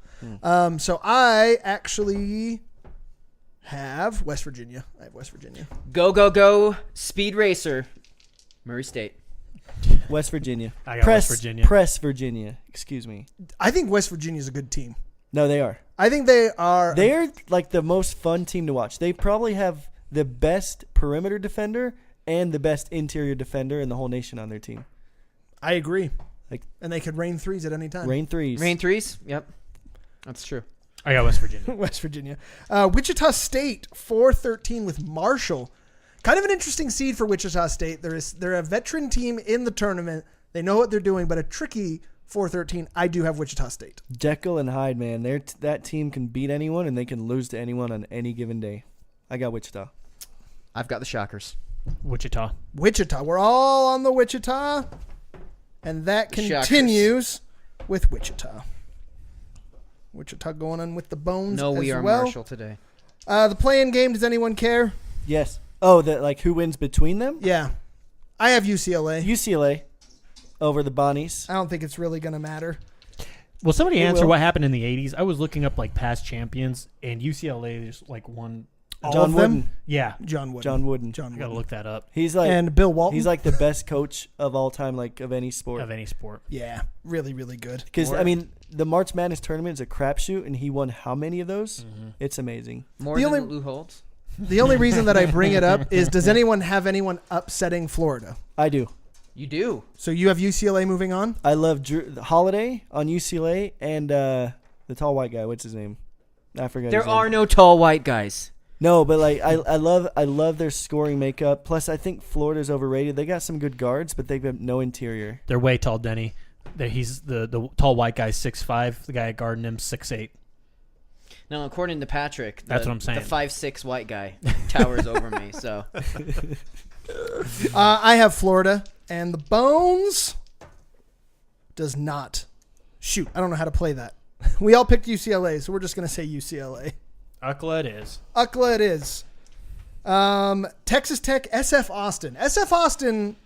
So I actually have West Virginia. I have West Virginia. Go, Speed Racer. Murray State. West Virginia. I got Press West Virginia. Press Virginia. Excuse me. I think West Virginia is a good team. No, they are. I think they are. They're like the most fun team to watch. They probably have the best perimeter defender and the best interior defender in the whole nation on their team. I agree. Like- And they could rain threes at any time. Rain threes. Rain threes? Yep. That's true. I got West Virginia. West Virginia. Wichita State, 4-13 with Marshall. Kind of an interesting seed for Wichita State. They're a veteran team in the tournament. They know what they're doing, but a tricky 4-13. I do have Wichita State. Jekyll and Hyde, man. That team can beat anyone and they can lose to anyone on any given day. I got Wichita. I've got the Shockers. Wichita. Wichita. We're all on the Wichita. And that The Shockers. continues with Wichita. Wichita going on with the Bones No, we as are well. Marshall today. The play-in game, does anyone care? Yes. Oh, who wins between them? Yeah. I have UCLA. UCLA. over the Bonnies. I don't think it's really going to matter. Will somebody It answer will. what happened in the 80s? I was looking up like past champions, and UCLA just like won. All John of them? Wooden. Yeah, John Wooden. John Wooden. John I gotta Wooden. look that up. He's like And Bill Walton. he's like the best coach of all time, like of any sport. Of any sport. Yeah, really, really good. Because I mean, the March Madness tournament is a crapshoot, and he won how many of those? Mm-hmm. It's amazing. More The than only- Lou Holtz. The only reason that I bring it up is, does anyone have anyone upsetting Florida? I do. You do. So you have UCLA moving on? I love Holiday on UCLA and the tall white guy. What's his name? I forgot. There his name. are no tall white guys. No, but like I love their scoring makeup. Plus, I think Florida's overrated. They got some good guards, but they've got no interior. They're way tall, Denny. He's the tall white guy, 6'5". The guy guarding him, 6'8". No, according to Patrick, That's what I'm saying. The 5'6" white guy towers over me. So I have Florida, and the Bones does not. Shoot, I don't know how to play that. We all picked UCLA, so we're just going to say UCLA. UCLA it is. UCLA it is. Texas Tech, SF Austin. SF Austin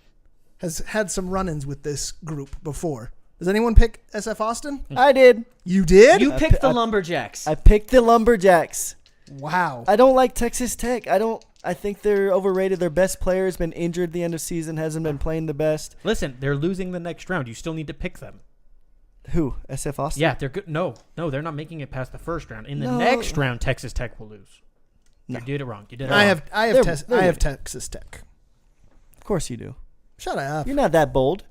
has had some run-ins with this group before. Does anyone pick SF Austin? I did. You did? you picked the Lumberjacks. I picked the Lumberjacks. Wow. I don't like Texas Tech. I think they're overrated. Their best player has been injured at the end of season. Hasn't been playing the best. Listen, they're losing the next round. You still need to pick them. Who? SF Austin? Yeah, they're good. No, they're not making it past the first round. In the No. next round, Texas Tech will lose. No. You did it wrong. You did it I wrong. have They're winning. Texas Tech. Of course you do. Shut up. You're not that bold.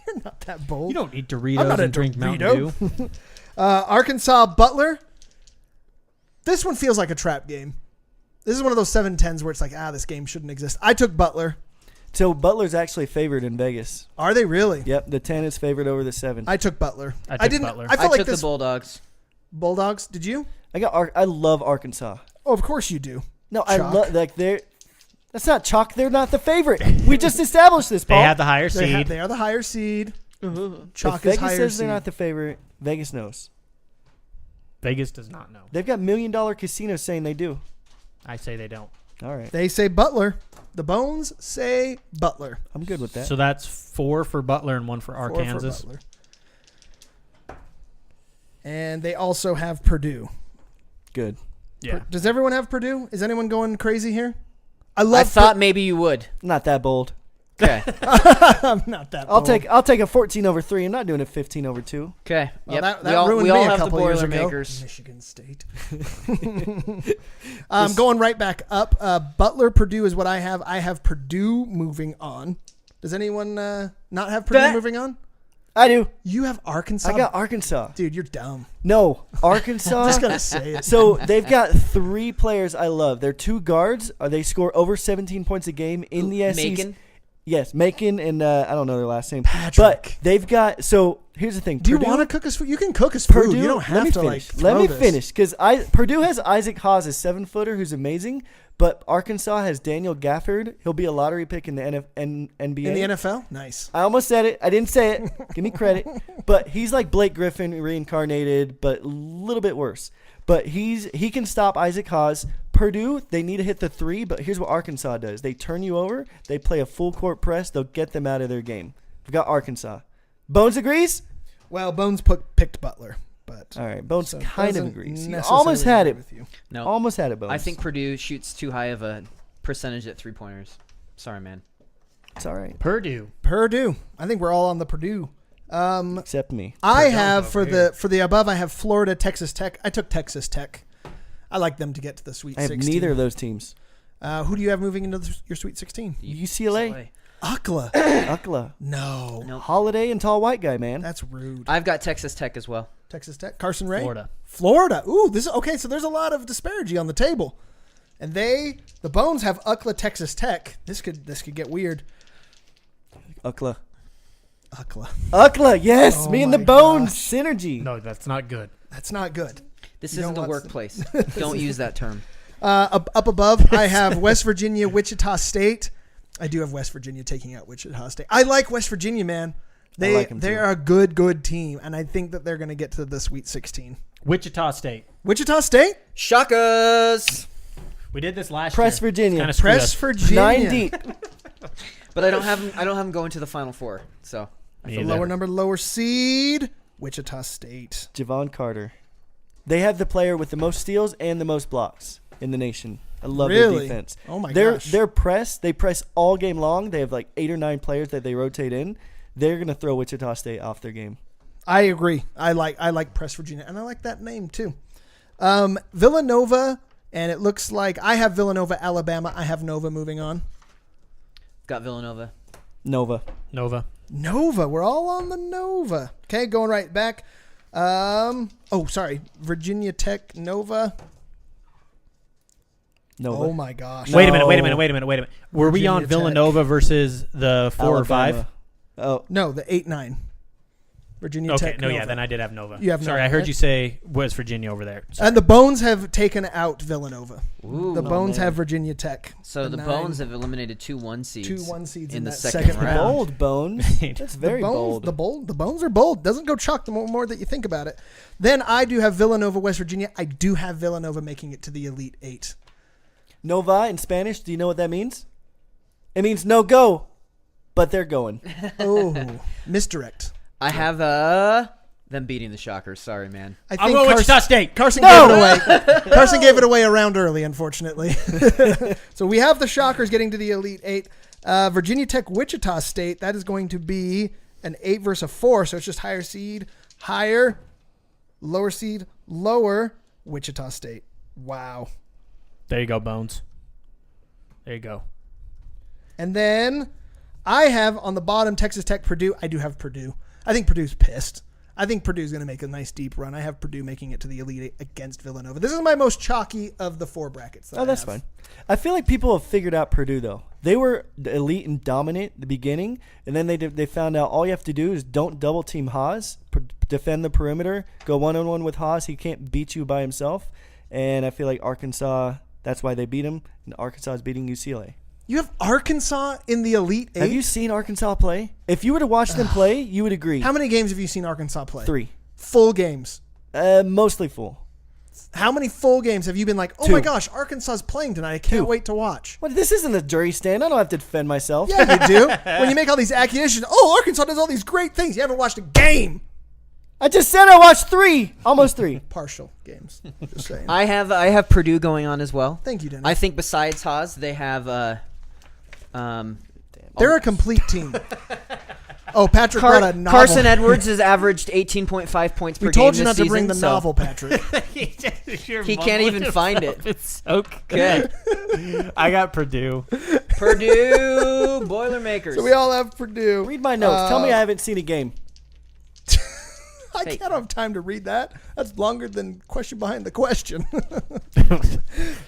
You're not that bold. You don't eat I'm Doritos not a and drink Mountain Dorito. Dew. Arkansas Butler. This one feels like a trap game. This is one of those 7-10s where it's like, this game shouldn't exist. I took Butler. So Butler's actually favored in Vegas. Are they really? Yep, the 10 is favored over the 7. I took Butler. I took didn't. Butler. I I felt took like this. the Bulldogs. Bulldogs. Did you? I love Arkansas. Oh, of course you do. No, I Chalk. love like they're. That's not chalk. They're not the favorite. We just established this. They Paul. had the higher seed. They are the higher seed. If Chalk is Vegas higher says seed. they're not the favorite. Vegas knows. Vegas does not know. They've got $1 million casinos saying they do. I say they don't. All right, They say Butler. The Bones say Butler. I'm good with that. So that's 4 for Butler and 1 for 4 Arkansas. for Butler. And they also have Purdue. Good. Yeah. Does everyone have Purdue? Is anyone going crazy here? I thought maybe you would. Not that bold. Okay. I'm not that. I'll bold. take a 14 over 3. I'm not doing a 15 over 2. Okay. Well, Yep. that we all, ruined we me all a have the couple years ago. Boilermakers. Michigan State. Going right back up. Butler, Purdue is what I have. I have Purdue moving on. Does anyone not have Purdue That- moving on? I do. You have Arkansas. I got Arkansas. Dude, you're dumb. No, Arkansas. I'm just gonna say it. So they've got 3 players I love. They're 2 guards. They score over 17 points a game in the SEC. Macon. Yes, Macon and I don't know their last name. Patrick. But they've got. So here's the thing. Do you Purdue- want to cook us food? You can cook us food. Purdue? You don't let have me to finish. like. Let throw me this. finish because Purdue has Isaac Haas, a 7-footer who's amazing. But Arkansas has Daniel Gafford. He'll be a lottery pick in the NBA. In the NFL, nice. I almost said it. I didn't say it. Give me credit. But he's like Blake Griffin reincarnated, but a little bit worse. But he can stop Isaac Haas. Purdue, they need to hit the 3, but here's what Arkansas does. They turn you over. They play a full court press. They'll get them out of their game. We've got Arkansas. Bones agrees? Well, Bones picked Butler, but All right. Bones so kind of doesn't agrees. He necessarily almost had agree it. with you. No. Almost had it, Bones. I think Purdue shoots too high of a percentage at 3-pointers. Sorry, man. it's all right. Purdue. Purdue. I think we're all on the Purdue. Except me. I Purdue have over for the above. I have Florida, Texas Tech. I took Texas Tech. I like them to get to the Sweet I have 16. neither of those teams. Who do you have moving into your Sweet 16? UCLA. UCLA. UCLA. No, Nope. Holiday and tall white guy, man. that's rude. I've got Texas Tech as well. Texas Tech. Carson Ray. Florida. Ooh, this is okay. So there's a lot of disparity on the table, and the Bones have UCLA, Texas Tech. This could get weird. UCLA. UCLA. UCLA, yes. Oh me and the my Bones. gosh. Synergy. No, that's not good. That's not good. This You don't isn't a want- workplace. Don't use that term. Up above, I have West Virginia, Wichita State. I do have West Virginia taking out Wichita State. I like West Virginia, man. I like 'em They too. are a good team, and I think that they're going to get to the Sweet 16. Wichita State. Wichita State, Shakas. We did this last Press year. Virginia. Kinda Press screwed us. Virginia. 9 deep. But I don't have them going to the Final Four. So Me The either. lower seed, Wichita State. Javon Carter. They have the player with the most steals and the most blocks in the nation. I love their Really? defense. Oh my Their gosh. their press, they press all game long. They have like 8 or 9 players that they rotate in. They're gonna throw Wichita State off their game. I agree. I like Press Virginia, and I like that name too. Villanova, and it looks like I have Villanova, Alabama. I have Nova moving on. got Villanova. Nova. Nova. Nova. We're all on the Nova. Okay, going right back. Sorry. Virginia Tech, Nova. Nova. Oh my gosh. Wait a No. minute. Were we on Virginia Tech. Villanova versus the 4 or 5? Alabama. Oh, No, the 8-9. Virginia Okay, Tech. no, Nova. yeah, then I did have Nova. You have Sorry, Nova, I heard right? you say West Virginia over there. And the Bones have taken out Villanova. Ooh. The Bones man. have Virginia Tech. So the 9, Bones have eliminated 2 1 seeds. 2 1 seeds in the that second round. bold Bones. That's very the Bones, bold. The Bones are bold. Doesn't go chalk the more that you think about it. Then I do have Villanova, West Virginia. I do have Villanova making it to the Elite 8. Nova in Spanish, do you know what that means? It means no go, but they're going. Oh, misdirect. I have them beating the Shockers. Sorry, man. I I'm going Wichita State. Carson gave it away. Carson gave it away a round early, unfortunately. So we have the Shockers getting to the Elite 8. Virginia Tech, Wichita State. That is going to be an 8 versus a 4. So it's just higher seed, higher, lower seed, lower, Wichita State. Wow. There you go, Bones. There you go. And then I have on the bottom Texas Tech, Purdue. I do have Purdue. I think Purdue's pissed. I think Purdue's going to make a nice deep run. I have Purdue making it to the Elite 8 against Villanova. This is my most chalky of the 4 brackets. Oh, that's fine. I feel like people have figured out Purdue, though. They were the elite and dominant at the beginning, and then they found out all you have to do is don't double-team Haas, defend the perimeter, go one-on-one with Haas. He can't beat you by himself. And I feel like Arkansas, that's why they beat him, and Arkansas is beating UCLA. You have Arkansas in the Elite 8? Have you seen Arkansas play? If you were to watch them play, you would agree. How many games have you seen Arkansas play? 3. Full games. Mostly full. How many full games have you been like, oh 2. my gosh, Arkansas is playing tonight. I can't 2. wait to watch. Well, this isn't a jury stand. I don't have to defend myself. Yeah, you do. When you make all these accusations, oh, Arkansas does all these great things. You haven't watched a game. I just said I watched 3. Almost 3. Partial games. Just saying. I have Purdue going on as well. Thank you, Dennis. I think besides Haas, they have They're a complete team. Oh, Patrick brought a novel. Carson Edwards has averaged 18.5 points per We game told you this not to bring season, the so novel, Patrick. He can't even find it. It's so Good. I got Purdue. Purdue Boilermakers. So we all have Purdue. Read my notes. Tell me I haven't seen a game. I Hey. can't have time to read that. That's longer than question behind the question.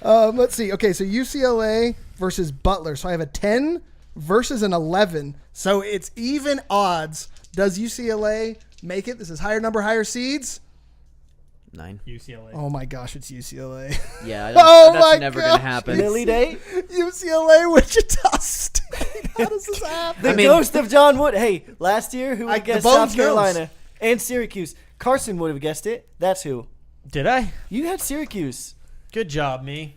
Let's see. Okay, so UCLA versus Butler. So I have a 10 versus an 11. So it's even odds. Does UCLA make it? This is higher number, higher seeds. 9. UCLA. Oh my gosh, it's UCLA. Yeah, Oh that's my never gosh. gonna happen. An Elite 8? UCLA, Wichita State. How does this happen? The ghost of John Wood. Hey, last year, who would The guess Bones South knows. Carolina and Syracuse? Carson would have guessed it. That's who. Did I? You had Syracuse. Good job, me.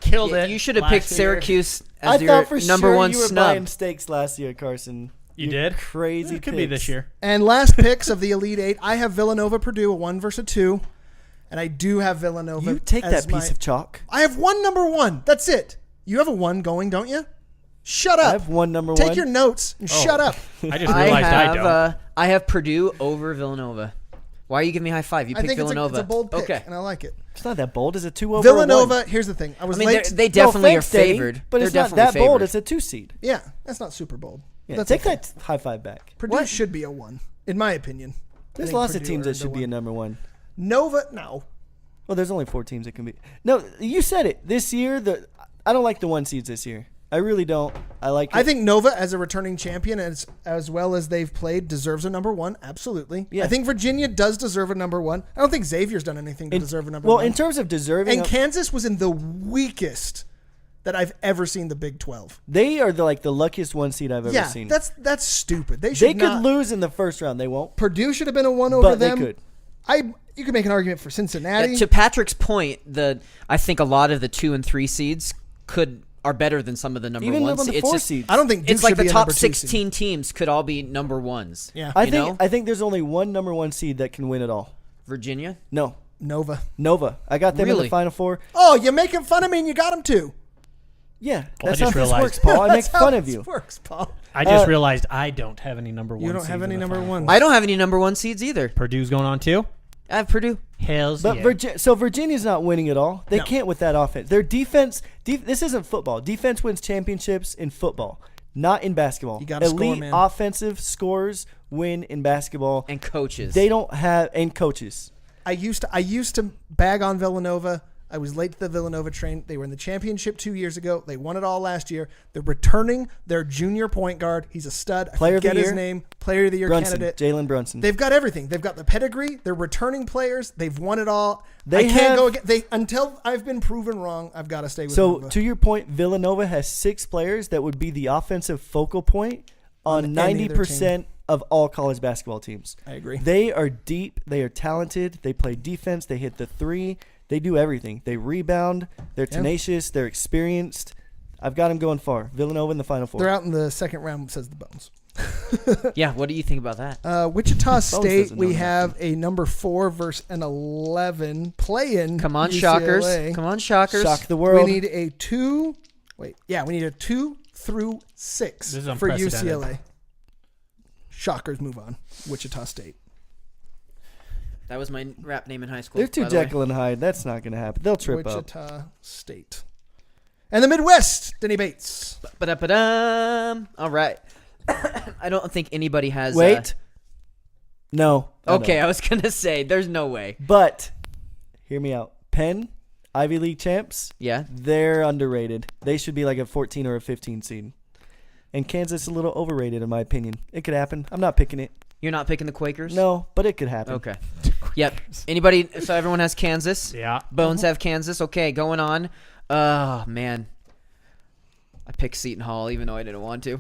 Killed Yeah, it. you should have last picked year. Syracuse I as your thought for number sure one you were snub. buying steaks last year, Carson. You did? Crazy. It could be picks. this year. And last picks of the Elite 8, I have Villanova, Purdue, a 1 versus a 2. And I do have Villanova. You take as that piece of chalk. I have one number 1. That's it. You have a 1 going, don't you? Shut I up. have one number Take 1. your notes and shut up. I just realized I don't. I have Purdue over Villanova. Why are you giving me a high five? You I picked think Villanova. it's a bold pick, Okay. and I like it. It's not that bold. It's a 2 over Villanova, a 1. here's the thing. I was I mean, late. they definitely no are offense, Danny, favored. but They're it's not definitely that bold. favored. It's a 2 seed. Yeah, that's not super bold. Yeah, That's take okay. that high five back. Purdue What? should be a 1, in my opinion. There's I think lots of Purdue teams that earned should be a 1. number 1. Nova, no. Well, there's only 4 teams that can be. No, you said it. This year, I don't like the 1 seeds this year. I really don't. I like it. I think Nova, as a returning champion, as well as they've played, deserves a number 1. Absolutely. Yeah. I think Virginia does deserve a number 1. I don't think Xavier's done anything to deserve a number 1. Well, in terms of deserving, And Kansas was in the weakest that I've ever seen the Big 12. they are the luckiest 1 seed I've ever Yeah, seen. that's stupid. They should They could not. lose in the first round. They won't. Purdue should have been a 1 over But they them. could. You could make an argument for Cincinnati. To Patrick's point, I think a lot of the 2 and 3 seeds could are better than some of the number Even ones. the It's four just seeds. I don't think Duke it's like should the be a top number 2 seed. 16 teams could all be number ones. Yeah, I you think know? I think there's only one number 1 seed that can win it all. Virginia. No, Nova. Nova. I got them in Really? the Final Four. Oh, you're making fun of me, and you got them too. Yeah, Well, I that's how just this realized- works, Paul. I make That's how fun of this you. Works, Paul. I just realized I don't have any number 1. You don't have seeds any in the number Final 1. Four. I don't have any number 1 seeds either. Purdue's going on too. I have Purdue. Hells But yeah. so Virginia's not winning it all. They No. can't with that offense. Their defense. This isn't football. Defense wins championships in football, not in basketball. You gotta score, Elite man. offensive scores win in basketball. And coaches. They don't have and coaches. I used to bag on Villanova. I was late to the Villanova train. They were in the championship 2 years ago. They won it all last year. They're returning their junior point guard. He's a stud. I Player of the forget his year? name. Player of the year Brunson, candidate. Jalen Brunson. They've got everything. They've got the pedigree. They're returning players. They've won it all. They I can't have- go again. Until I've been proven wrong. I've got to stay with So Nova. to your point, Villanova has 6 players that would be the offensive focal point on any other 90% of all college basketball teams. I agree. They are deep. They are talented. They play defense. They hit the 3. They do everything. They rebound. They're tenacious. They're experienced. I've got them going far. Villanova in the Final Four. They're out in the second round, says the Bones. Yeah, what do you think about that? Wichita State, doesn't know we that. have a number 4 versus an 11 play-in. Come on, UCLA. Shockers. Come on, Shockers. Shock the world. We need a 2. Wait, yeah, we need a 2 through 6 This is for unprecedented. UCLA. Shockers move on. Wichita State. That was my rap name in high school. They're too by the way. Jekyll and Hyde. That's not going to happen. They'll trip up. Wichita State. And the Midwest, Denny Bates. Ba-da-ba-dum. All right. I don't think anybody has. Wait. No. I Okay, know. I was gonna say there's no way. But hear me out. Penn, Ivy League champs, Yeah. they're underrated. They should be like a 14 or a 15 seed. And Kansas is a little overrated in my opinion. It could happen. I'm not picking it. You're not picking the Quakers? No, but it could happen. Okay. Yep. Anybody? So everyone has Kansas. Yeah. Bones have Kansas. Okay, going on. Oh man. I picked Seton Hall even though I didn't want to.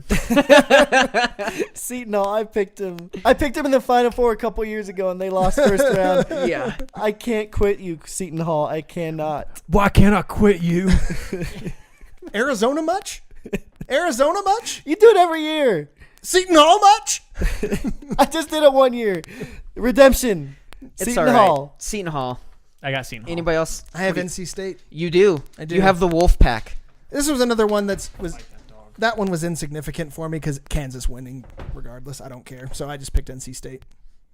Seton Hall, I picked him. I picked him in the Final Four a couple years ago, and they lost first round. Yeah. I can't quit you, Seton Hall. I cannot. Why can't I quit you? Arizona much? Arizona much? You do it every year. Seton Hall much? I just did it 1 year. Redemption. It's Seton all right. Hall. Seton Hall. I got Seton Hall. Anybody else? I have NC State. You do. I do. You have the Wolf Pack. This was another one that one was insignificant for me because Kansas winning regardless. I don't care. So I just picked NC State.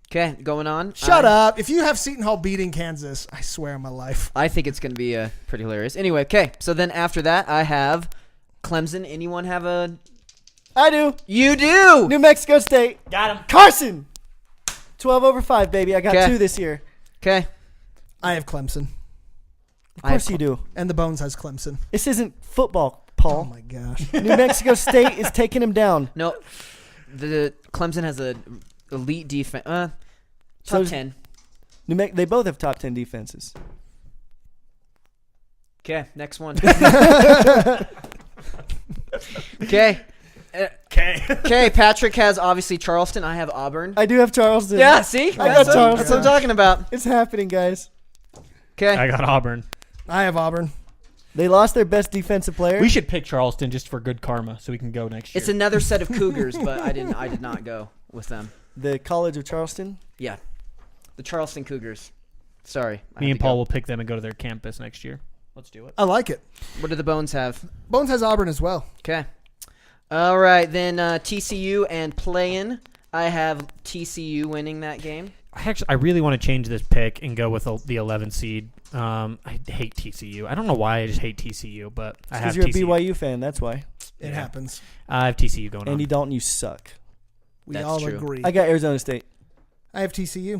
Okay, going on. Shut up. If you have Seton Hall beating Kansas, I swear on my life. I think it's going to be pretty hilarious. Anyway, okay. So then after that, I have Clemson. Anyone have a? I do. You do. New Mexico State. Got him. Carson. 12/5, baby. I got 'Kay. 2 this year. Okay. I have Clemson. Of course you do. And the Bones has Clemson. This isn't football, Oh Paul. my gosh. New Mexico State is taking him down. No, the Clemson has a elite defense. So Top does- 10. They both have top 10 defenses. Okay, next one. Okay. Okay. Okay, Patrick has obviously Charleston. I have Auburn. I do have Charleston. Yeah, see? I got Charleston. That's what I'm talking about. It's happening, guys. Okay. I got Auburn. I have Auburn. They lost their best defensive player. We should pick Charleston just for good karma, so we can go next year. It's another set of Cougars, but I did not go with them. The College of Charleston. Yeah. The Charleston Cougars. Sorry. I Me had and to Paul go. will pick them and go to their campus next year. Let's do it. I like it. What do the Bones have? Bones has Auburn as well. Okay. All right, then TCU and play-in. I have TCU winning that game. I really want to change this pick and go with the 11 seed. I hate TCU. I don't know why I just hate TCU, but I have Because you're TCU. a BYU fan, that's why. It happens. I have TCU going Andy on. Dalton, you suck. We That's all true. agree. I got Arizona State. I have TCU.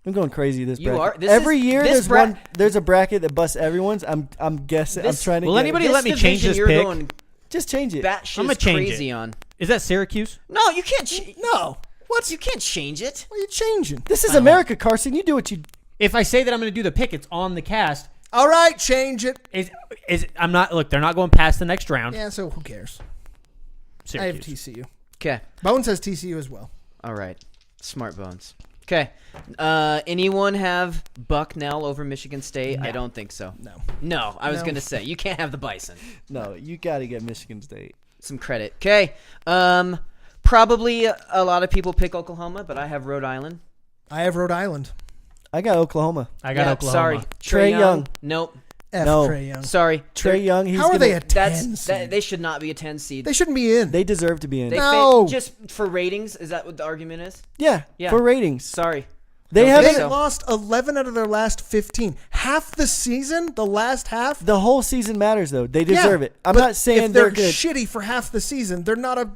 I'm going crazy this You bracket. are- this Every is- year this there's a bracket that busts everyone's. I'm guessing. This- I'm trying to Will get anybody This let me change division this you're pick? going just change it. batshit I'ma change crazy it. on. Is that Syracuse? No, you can't. No. What? You can't change it. What are you changing? This is America, Carson. You do what you. If I say that I'm going to do the pick, it's on the cast. All right, change it. I'm not. Look, they're not going past the next round. Yeah, so who cares? I have Syracuse. TCU. Okay. Bones has TCU as well. All right. Smart Bones. Okay. Anyone have Bucknell over Michigan State? No. I don't think so. No. I was No. going to say, you can't have the Bison. No, you got to get Michigan State. Some credit. Okay. Probably a lot of people pick Oklahoma, but I have Rhode Island. I have Rhode Island. I got Oklahoma. I got Yeah, Oklahoma. Sorry. Trae Young. Nope. F No. Trae Young. Sorry. Trey Young. He's How are gonna, they a 10 That's seed? they should not be a 10 seed. They shouldn't be in. They deserve to be in. They No. just for ratings. Is that what the argument is? Yeah, Yeah. for ratings. Sorry. They Don't haven't. think They so. lost 11 out of their last 15. Half the season, the last half. The whole season matters, though. They deserve it. I'm but not saying if they're they're good. shitty for half the season. They're not an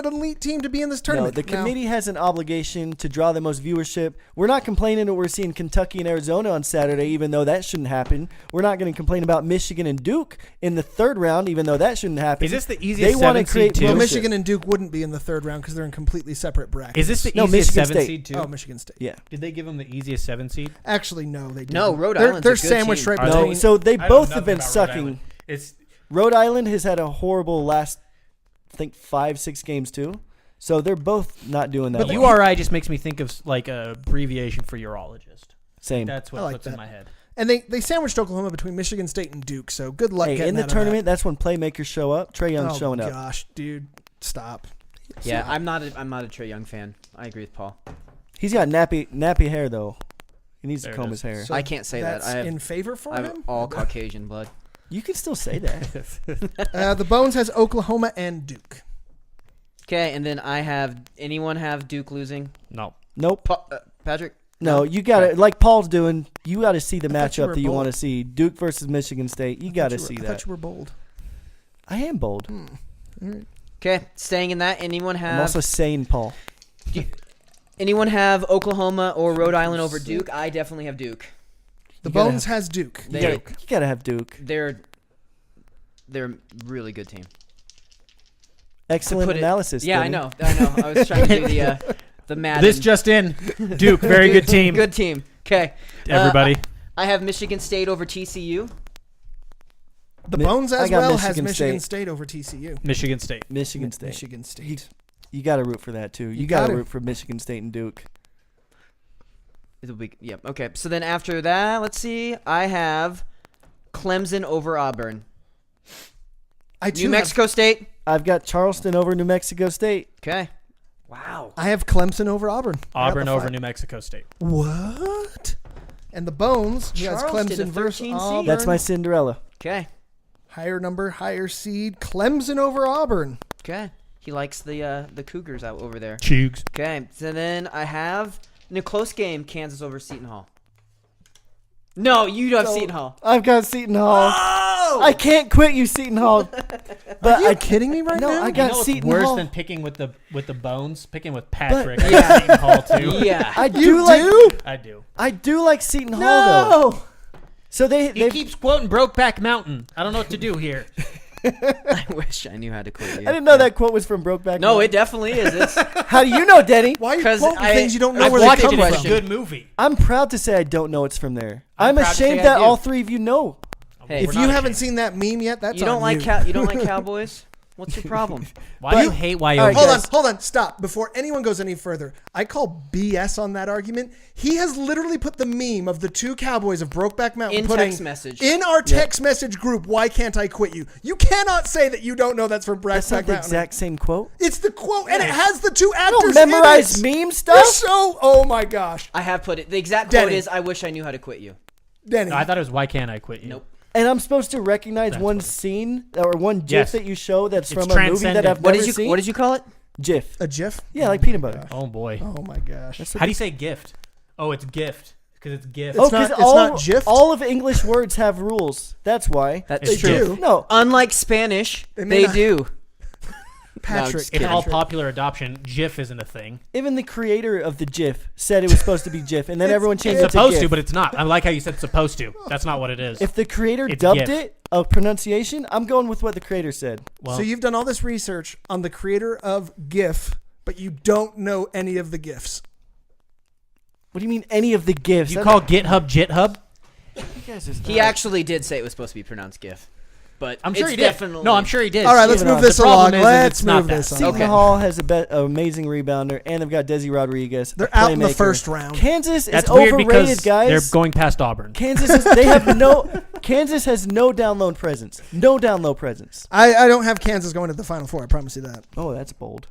elite team to be in this No, tournament. the Now, committee has an obligation to draw the most viewership. We're not complaining that we're seeing Kentucky and Arizona on Saturday, even though that shouldn't happen. We're not going to complain about Michigan and Duke in the third round, even though that shouldn't happen. Is this the They easiest want to 7 create seed too? well, viewership. Michigan and Duke wouldn't be in the third round because they're in completely separate brackets. Is this the No, easiest Michigan 7 State. seed too? Oh, Michigan State. Yeah. Did they give them the easiest 7 seed? Actually, no, they didn't. No, Rhode they're, Island's they're a good sandwiched team. right Are between. No, so they I know both have nothing been about Rhode sucking. Island. It's Rhode Island has had a horrible last, I think, 5-6 games too. So they're both not doing that. but well. URI just makes me think of like a abbreviation for urologist. Same. That's what I like flips in that. my head. And they sandwiched Oklahoma between Michigan State and Duke. So good luck Hey, getting in the out of that. tournament, that's when playmakers show up. Trey Young's Oh showing up. gosh, dude, stop. Yeah, Stop. I'm not a Trae Young fan. I agree with Paul. He's got nappy hair though. He needs There to it comb is. his hair. So I can't say that. That's I have, in favor for I have him. all Caucasian blood. You can still say that. The Bones has Oklahoma and Duke. Okay, and then I have anyone have Duke losing? No. Nope. Patrick? No, you got to like Paul's doing. You got to see the I thought you matchup were that you bold. want to see. Duke versus Michigan State. You got to see I that. thought you were bold. I am bold. Okay, staying in that. Anyone I'm have also sane, Paul. anyone have Oklahoma or Rhode Island over Duke? I definitely have Duke. The You gotta Bones has Duke. They- You got to have Duke. They're a really good team. Excellent put it- analysis. Yeah, I Denny. know. I was trying to do the Madden. This just in. Duke, very good team. good team. Okay, Everybody. I have Michigan State over TCU. The Mi- Bones I as got well has Michigan Michigan State. State over TCU. Michigan State. Michigan State. Michigan State. You got to root for that too. You You got to gotta. root for Michigan State and Duke. It'll be Okay, so then after that, let's see. I have Clemson over Auburn. I too New Mexico State. I've got Charleston over New Mexico State. Okay. Wow. I have Clemson over Auburn. I got Auburn the over five. New Mexico State. What? And the Bones who has Charleston, Clemson a versus 13 seed. Auburn. That's my Cinderella. Okay. Higher number, higher seed. Clemson over Auburn. Okay. He likes the Cougars out over there. Chugs. Okay. So then I have in a close game, Kansas over Seton Hall. No, you do have So- Seton Hall. I've got Seton Hall. Oh! I can't quit you, Seton Hall. But Are you I kidding me right no, now? I You got know what's Seton worse Hall. than picking with the Bones? Picking with Patrick. But- I yeah. got Seton Hall too. Yeah. I do You like do? I do. I do like Seton Hall though. No. So He they keeps quoting Brokeback Mountain. I don't know what to do here. I wish I knew how to quit you. I didn't know that quote was from Brokeback No, Mountain. it definitely is. It's How do you know, Denny? Why are you 'Cause quoting I- things you don't know I've where they watched come it. from? It's a good movie. I'm proud to say I don't know it's from there. I'm proud to say ashamed I that do. all three of you know. Hey, If We're you not haven't ashamed. seen that meme yet, that's you don't on like you. you don't like Cowboys? What's your problem? Why But- do you hate Wyoming? All right, Hold on, guys. hold on, stop. Before anyone goes any further, I call BS on that argument. He has literally put the meme of the two cowboys of Brokeback Mountain In putting text message. in our text message group. Why can't I quit you? You cannot say that you don't know that's from That's not Brokeback the Mountain. exact same quote. It's the quote, and it has the two I actors. don't memorize in it. meme You're stuff. so. Oh my gosh, I have put it. The exact quote Denny. is, "I wish I knew how to quit you." Denny. I thought it was Why Can't I Quit You? Nope. And I'm supposed to recognize That's one funny. scene or one GIF Yes. that you show that's It's from a movie that transcendent. I've What never did you seen. What did you call it? GIF? a GIF. Yeah, like peanut butter. Oh boy. Oh my gosh. That's How do you say gift? Oh, it's gift because it's gift. Oh, It's not- because it's not GIF? all of English words have rules. That's why. That's It's true. GIF. No, Unlike Spanish, They may they not- do. Patrick. just In kidding. all popular adoption, GIF isn't a thing. even the creator of the GIF said it was supposed to be GIF, and then everyone changed It's it supposed to to, GIF. but it's not. I like how you said supposed to. That's not what it is. If the creator It's dubbed GIF. it a pronunciation, I'm going with what the creator said. Well, So you've done all this research on the creator of GIF, but you don't know any of the GIFs. What do you mean any of the GIFs? you call GitHub JitHub? You guys are He actually did say it was supposed to be pronounced GIF. but I'm sure it's he did. definitely. No, I'm sure he did. All right, let's Seton move Hall. this The problem along. is Let's it's not move that. this Seton along. Okay. Hall has an amazing rebounder, and they've got Desi Rodriguez. They're a out in the playmaker. first round. Kansas That's is weird overrated, because guys. they're going past Auburn. Kansas has no down low presence. No down low presence. I don't have Kansas going to the Final Four. I promise you that. Oh, that's bold.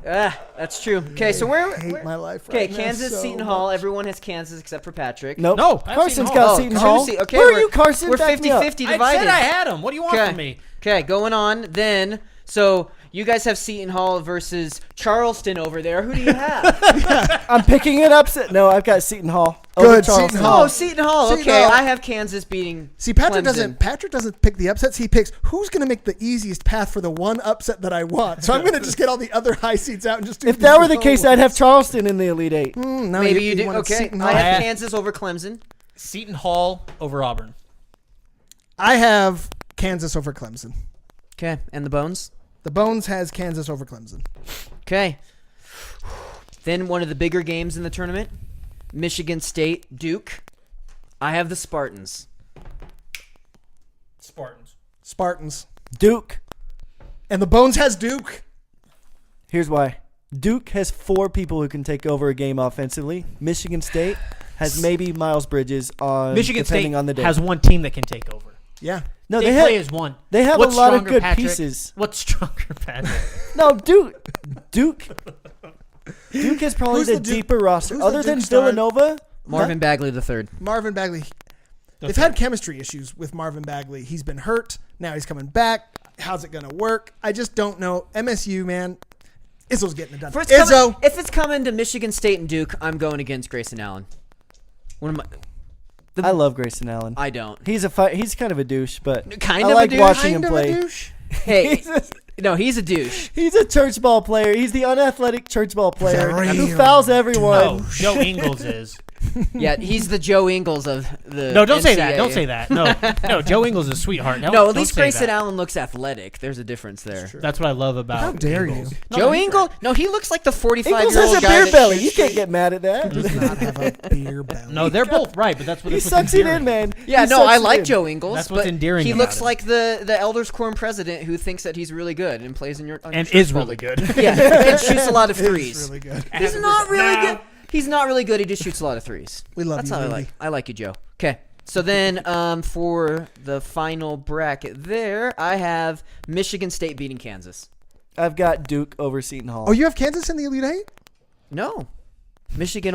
That's true. Okay, so I hate my life right Okay, now Kansas, so Seton much. Hall. Everyone has Kansas except for Patrick. Nope. No, I have Carson's Seton got Hall. Seton Oh, Hall. okay, Where are we're- you, Carson? We're Back me up. 50-50 I divided. said I had him. What do you want Okay. from me? Okay, going on then. So you guys have Seton Hall versus Charleston over there. Who do you have? I'm picking it upset. No, I've got Seton Hall. Over Good, Charleston. Seton Hall. Oh, Seton Hall. Seton Okay, Hall. I have Kansas beating. See, Patrick Clemson. doesn't pick the upsets. He picks who's going to make the easiest path for the one upset that I want. So I'm going to just get all the other high seeds out and just do. If that were the case, I'd have Charleston in the Elite Eight. no, Maybe you do. wanted Okay, Seton I Hall. have Kansas over Clemson. Seton Hall over Auburn. I have Kansas over Clemson. Okay, and the Bones. The Bones has Kansas over Clemson. Okay. Then one of the bigger games in the tournament, Michigan State, Duke. I have the Spartans. Spartans. Duke. And the Bones has Duke. Here's why. Duke has 4 people who can take over a game offensively. Michigan State has maybe Miles Bridges on Michigan depending State on the day. has one team that can take over. Yeah. no, they they play have as one. they have What's a lot of stronger, good Patrick? pieces. What's stronger, Patrick? No, Duke has probably Who's the the Duke- deeper roster who's the other than Duke star? Villanova. Marvin Bagley the third. Marvin Bagley. They've had chemistry issues with Marvin Bagley. He's been hurt. Now he's coming back. How's it going to work? I just don't know. MSU, man. Izzo's getting it done. If it's coming to Michigan State and Duke, I'm going against Grayson Allen. One of my, I love Grayson Allen. I don't. He's kind of a douche, but Kind I of a like douche? watching Kind him of a play. douche. Hey, no, he's a douche. He's a church ball player. He's the unathletic church ball player Is that who real? fouls everyone. No, Joe Ingles is. Yeah, he's the Joe Ingles of the. No, don't say NCAA. that. Don't say that. No, Joe Ingles is a sweetheart. No, at don't least say Grayson that. Allen looks athletic. There's a difference there. That's what I love about. How dare Ingles. you? Joe Ingles? No, he looks like the 45-year-old Ingles has a guy beer that belly. shoots You can't straight. get mad at that. Does not have a beer belly. No, they're both right, but that's what He that's what's sucks it in, endearing. man. Yeah, He no, sucks I it like in. Joe Ingles, That's what's but endearing he about looks him. like the Elders Quorum president who thinks that he's really good and plays in your on your And church is ball really league. good. Yeah, and shoots a lot of It is threes. really good. He's not really good. He's not really good. He just shoots a lot of threes. We love That's you, how I Rudy. like. I like you, Joe. Okay. So then, for the final bracket there, I have Michigan State beating Kansas. I've got Duke over Seton Hall. Oh, you have Kansas in the Elite Eight? No, Michigan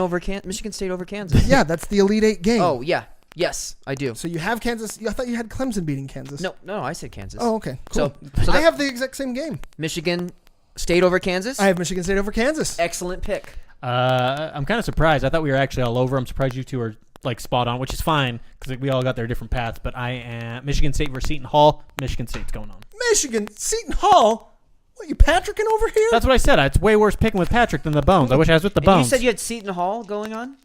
State over Kansas. Yeah, that's the Elite Eight game. Oh yeah, yes, I do. So you have Kansas. I thought you had Clemson beating Kansas. No, I said Kansas. Oh, okay. Cool. So I that- have the exact same game. Michigan State over Kansas. I have Michigan State over Kansas. Excellent pick. I'm kind of surprised. I thought we were actually all over. I'm surprised you two are like spot on, which is fine because we all got their different paths. But I am Michigan State versus Seton Hall. Michigan State's going on. Michigan, Seton Hall. What, you Patricking over here? That's what I said. It's way worse picking with Patrick than the Bones. I wish I was with the And Bones. you said you had Seton Hall going on.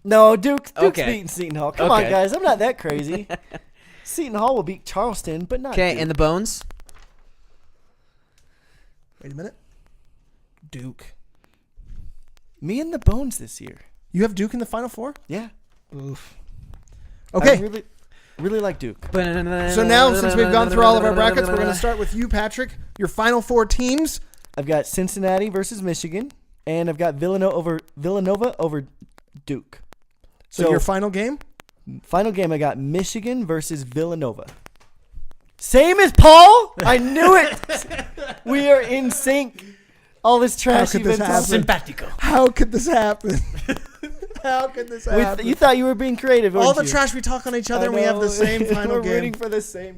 No, Duke's Okay. beating Seton Hall. Come on, Okay. guys. I'm not that crazy. Seton Hall will beat Charleston, but not Okay, Duke. and the Bones. Wait a minute. Duke. Me and the Bones this year. You have Duke in the Final Four? Yeah. Oof. I Okay. really like Duke. So now, since we've gone through all of our brackets, we're going to start with you, Patrick. Your Final Four teams. I've got Cincinnati versus Michigan, and I've got Villanova over Duke. So your final game? Final game, I got Michigan versus Villanova. Same as Paul. I knew it. We are in sync. All this trash could this events. happen? Simpatico. How could this happen? How could this happen? You thought you were being creative. all weren't the you? trash we talk on each other, I and we have know. the same final We're game. rooting for the same.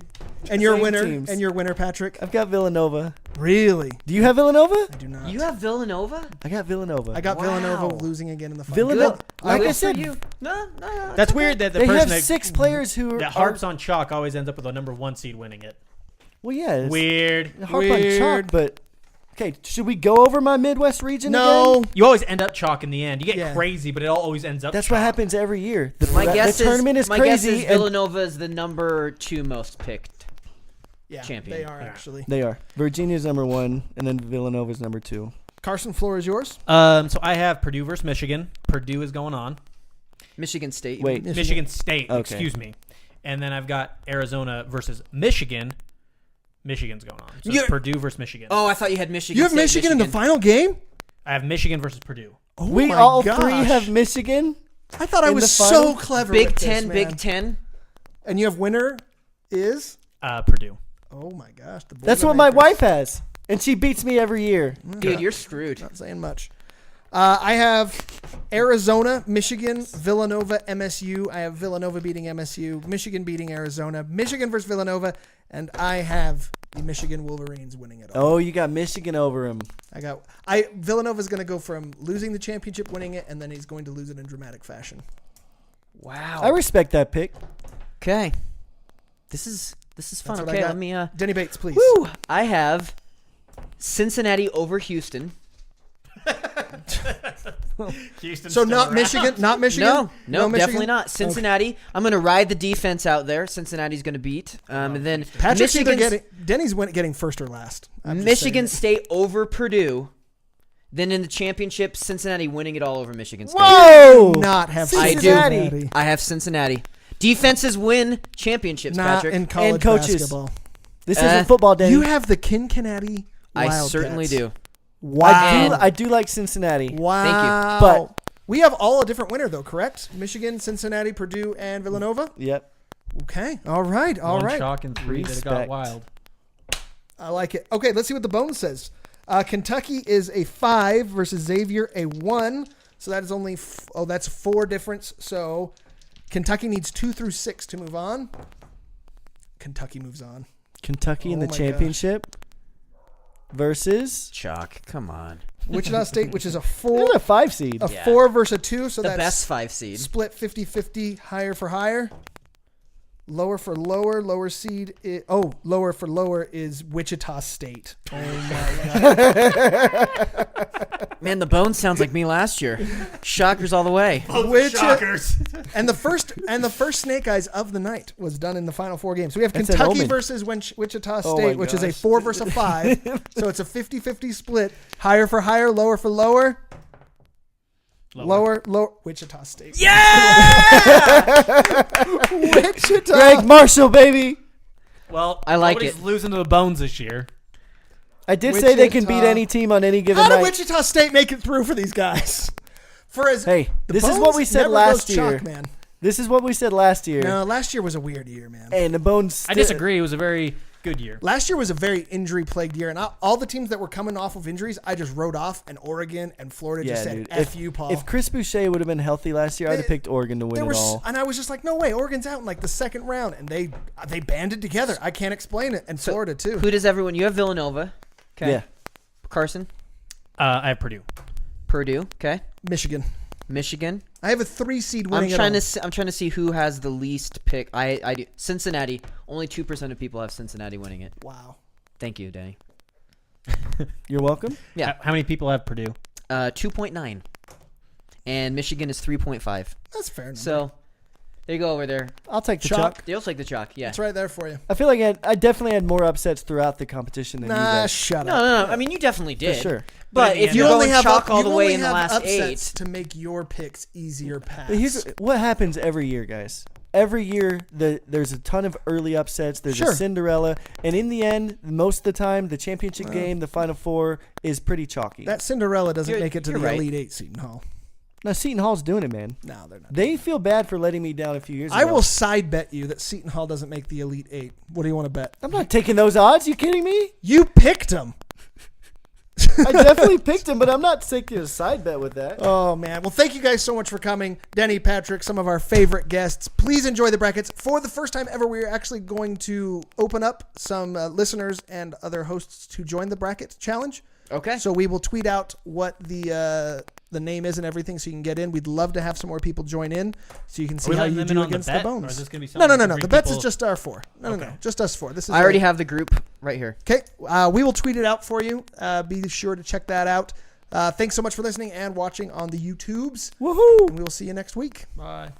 And your same winner. teams. And your winner, Patrick. I've got Villanova. Really? Do you have Villanova? I do not. You have Villanova. I got Villanova. I got Wow. Villanova losing again in the final. Villanova. Good. Like Good I for said, you. No. That's weird that the they person have that, 6 players who that harps on chalk always ends up with a number 1 seed winning it. Well, yeah. it's Weird. harp on chalk, but okay. Should we go over my Midwest region No. again? You always end up chalk in the end. You get Yeah. crazy, but it always ends up. That's chalk. what happens every year. My guess the tournament is my guess crazy. is and Villanova is the number 2 most picked. Yeah, champion. they are Yeah. actually. they are. Virginia's number 1, and then Villanova's number 2. Carson, floor is yours. So I have Purdue versus Michigan. Purdue is going on. Michigan State. Wait. Michigan State, Okay. excuse me. And then I've got Arizona versus Michigan. Michigan's going on. So it's Purdue versus Michigan. Oh, I thought you had Michigan. You have State, Michigan in the final game? I have Michigan versus Purdue. Oh We my all gosh. three have Michigan. I thought I in was the so final? clever. Big with this, Ten, man. Big Ten. And you have winner is? Purdue. Oh my gosh. The That's what my wife has, and she beats me every year. Dude, you're screwed. Not saying much. I have Arizona, Michigan, Villanova, MSU. I have Villanova beating MSU, Michigan beating Arizona, Michigan versus Villanova, and I have the Michigan Wolverines winning it all. Oh, you got Michigan over him. Villanova's going to go from losing the championship, winning it, and then he's going to lose it in dramatic fashion. Wow. I respect that pick. Okay. This is fun. That's what I Okay, got. let me Denny Bates, please. Woo! I have Cincinnati over Houston. Houston's So still not around. Michigan, not Michigan. No, Michigan? definitely not. Cincinnati. I'm going to ride the defense out there. Cincinnati's going to beat. And then Patrick's either Michigan, Denny's getting first or last. I'm just Michigan saying State over Purdue. Then in the championship, Cincinnati winning it all over Michigan State. Whoa! it. Not have I do. Cincinnati. I have Cincinnati. Defenses win championships, Not Patrick. in college And coaches. basketball. This isn't football day. You have the Cincinnati I Wildcats. certainly do. Wow. I do like Cincinnati. Wow. But we have all a different winner, though, correct? Michigan, Cincinnati, Purdue, and Villanova? Yep. Okay. All right. All One right. chalk and three that it got Respect. wild. I like it. Okay, let's see what the bone says. Kentucky is a 5 versus Xavier a 1. So that is only, that's 4 difference. So Kentucky needs 2 through 6 to move on. Kentucky moves on. Kentucky in Oh the my championship versus Chalk, come on. Wichita State, which is a they're 4. a 5 seed. A Yeah. 4 versus a 2. So The that's best 5 seed. split 50-50, higher for higher. Lower for lower, lower seed. Lower for lower is Wichita State. Oh my god! Man, the bone sounds like me last year. Shockers all the way. Shockers. And the first Snake Eyes of the night was done in the final 4 games. So we have That's an Kentucky omen. versus Wichita Oh my State, which is a gosh. 4 versus a 5. So it's a 50-50 split. Higher for higher, lower for lower. Lower. Wichita State. Wichita. Greg Marshall, baby. Well, I like nobody's it. losing to the Bones this year. I did say they can Wichita. beat any team on any given How did night. Wichita State make it through for these guys? Hey, the this is Bones what we said never last goes year. chalk, man. This is what we said last year. No, last year was a weird year, man. And the Bones. I disagree. It was a very good year. Last year was a very injury-plagued year, and all the teams that were coming off of injuries, I just wrote off, and Oregon and Florida just said, dude. F you, Paul. If Chris Boucher would have been healthy last year, I'd have picked Oregon to win there it was, all. and I was just like, no way, Oregon's out in like the second round, and they banded together. I can't explain it, and Florida too. Who does everyone? You have Villanova. Okay. Yeah. Carson. I have Purdue. Purdue. Okay. Michigan. Michigan. I have a 3-seed I'm winning. trying to see who has the least pick. I do. Cincinnati. Only 2% of people have Cincinnati winning it. Wow. Thank you, Danny. You're welcome. Yeah. How many people have Purdue? 2.9. And Michigan is 3.5. That's fair enough. So there you go over there. I'll take the Chalk. chalk. They'll take the chalk. Yeah. it's right there for you. I feel like I definitely had more upsets throughout the competition than you Nah, guys. shut No, up. no. I mean, you definitely did. For sure. But But if you you're only going chalk all the you way only in the have last upsets 8, to make your picks easier pass. But here's what happens every year, guys. Every year, there's a ton of early upsets. There's Sure. a Cinderella, and in the end, most of the time, the championship game, the Final Four, is pretty chalky. that Cinderella doesn't You're- make it to you're the right. Elite 8 Seton Hall. Now, Seton Hall's doing it, man. No, they're not. They feel bad for letting me down a few years ago. I will side bet you that Seton Hall doesn't make the Elite 8. What do you want to bet? I'm not taking those odds. You kidding me? You picked them. I definitely picked him, but I'm not taking a side bet with that. Oh, man. Well, thank you guys so much for coming. Denny, Patrick, some of our favorite guests. Please enjoy the brackets. For the first time ever, we are actually going to open up some listeners and other hosts to join the bracket challenge. okay. So we will tweet out what the name is and everything so you can get in. We'd love to have some more people join in so you can see we how letting you them in do on the against the bet, or Bones. is this gonna be No. something to The bring bets is people- just our 4. No. Okay. Just us 4. This is I already have the group right here. Okay, we will tweet it out for you. Be sure to check that out. Thanks so much for listening and watching on the YouTubes. Woohoo! And we will see you next week. Bye.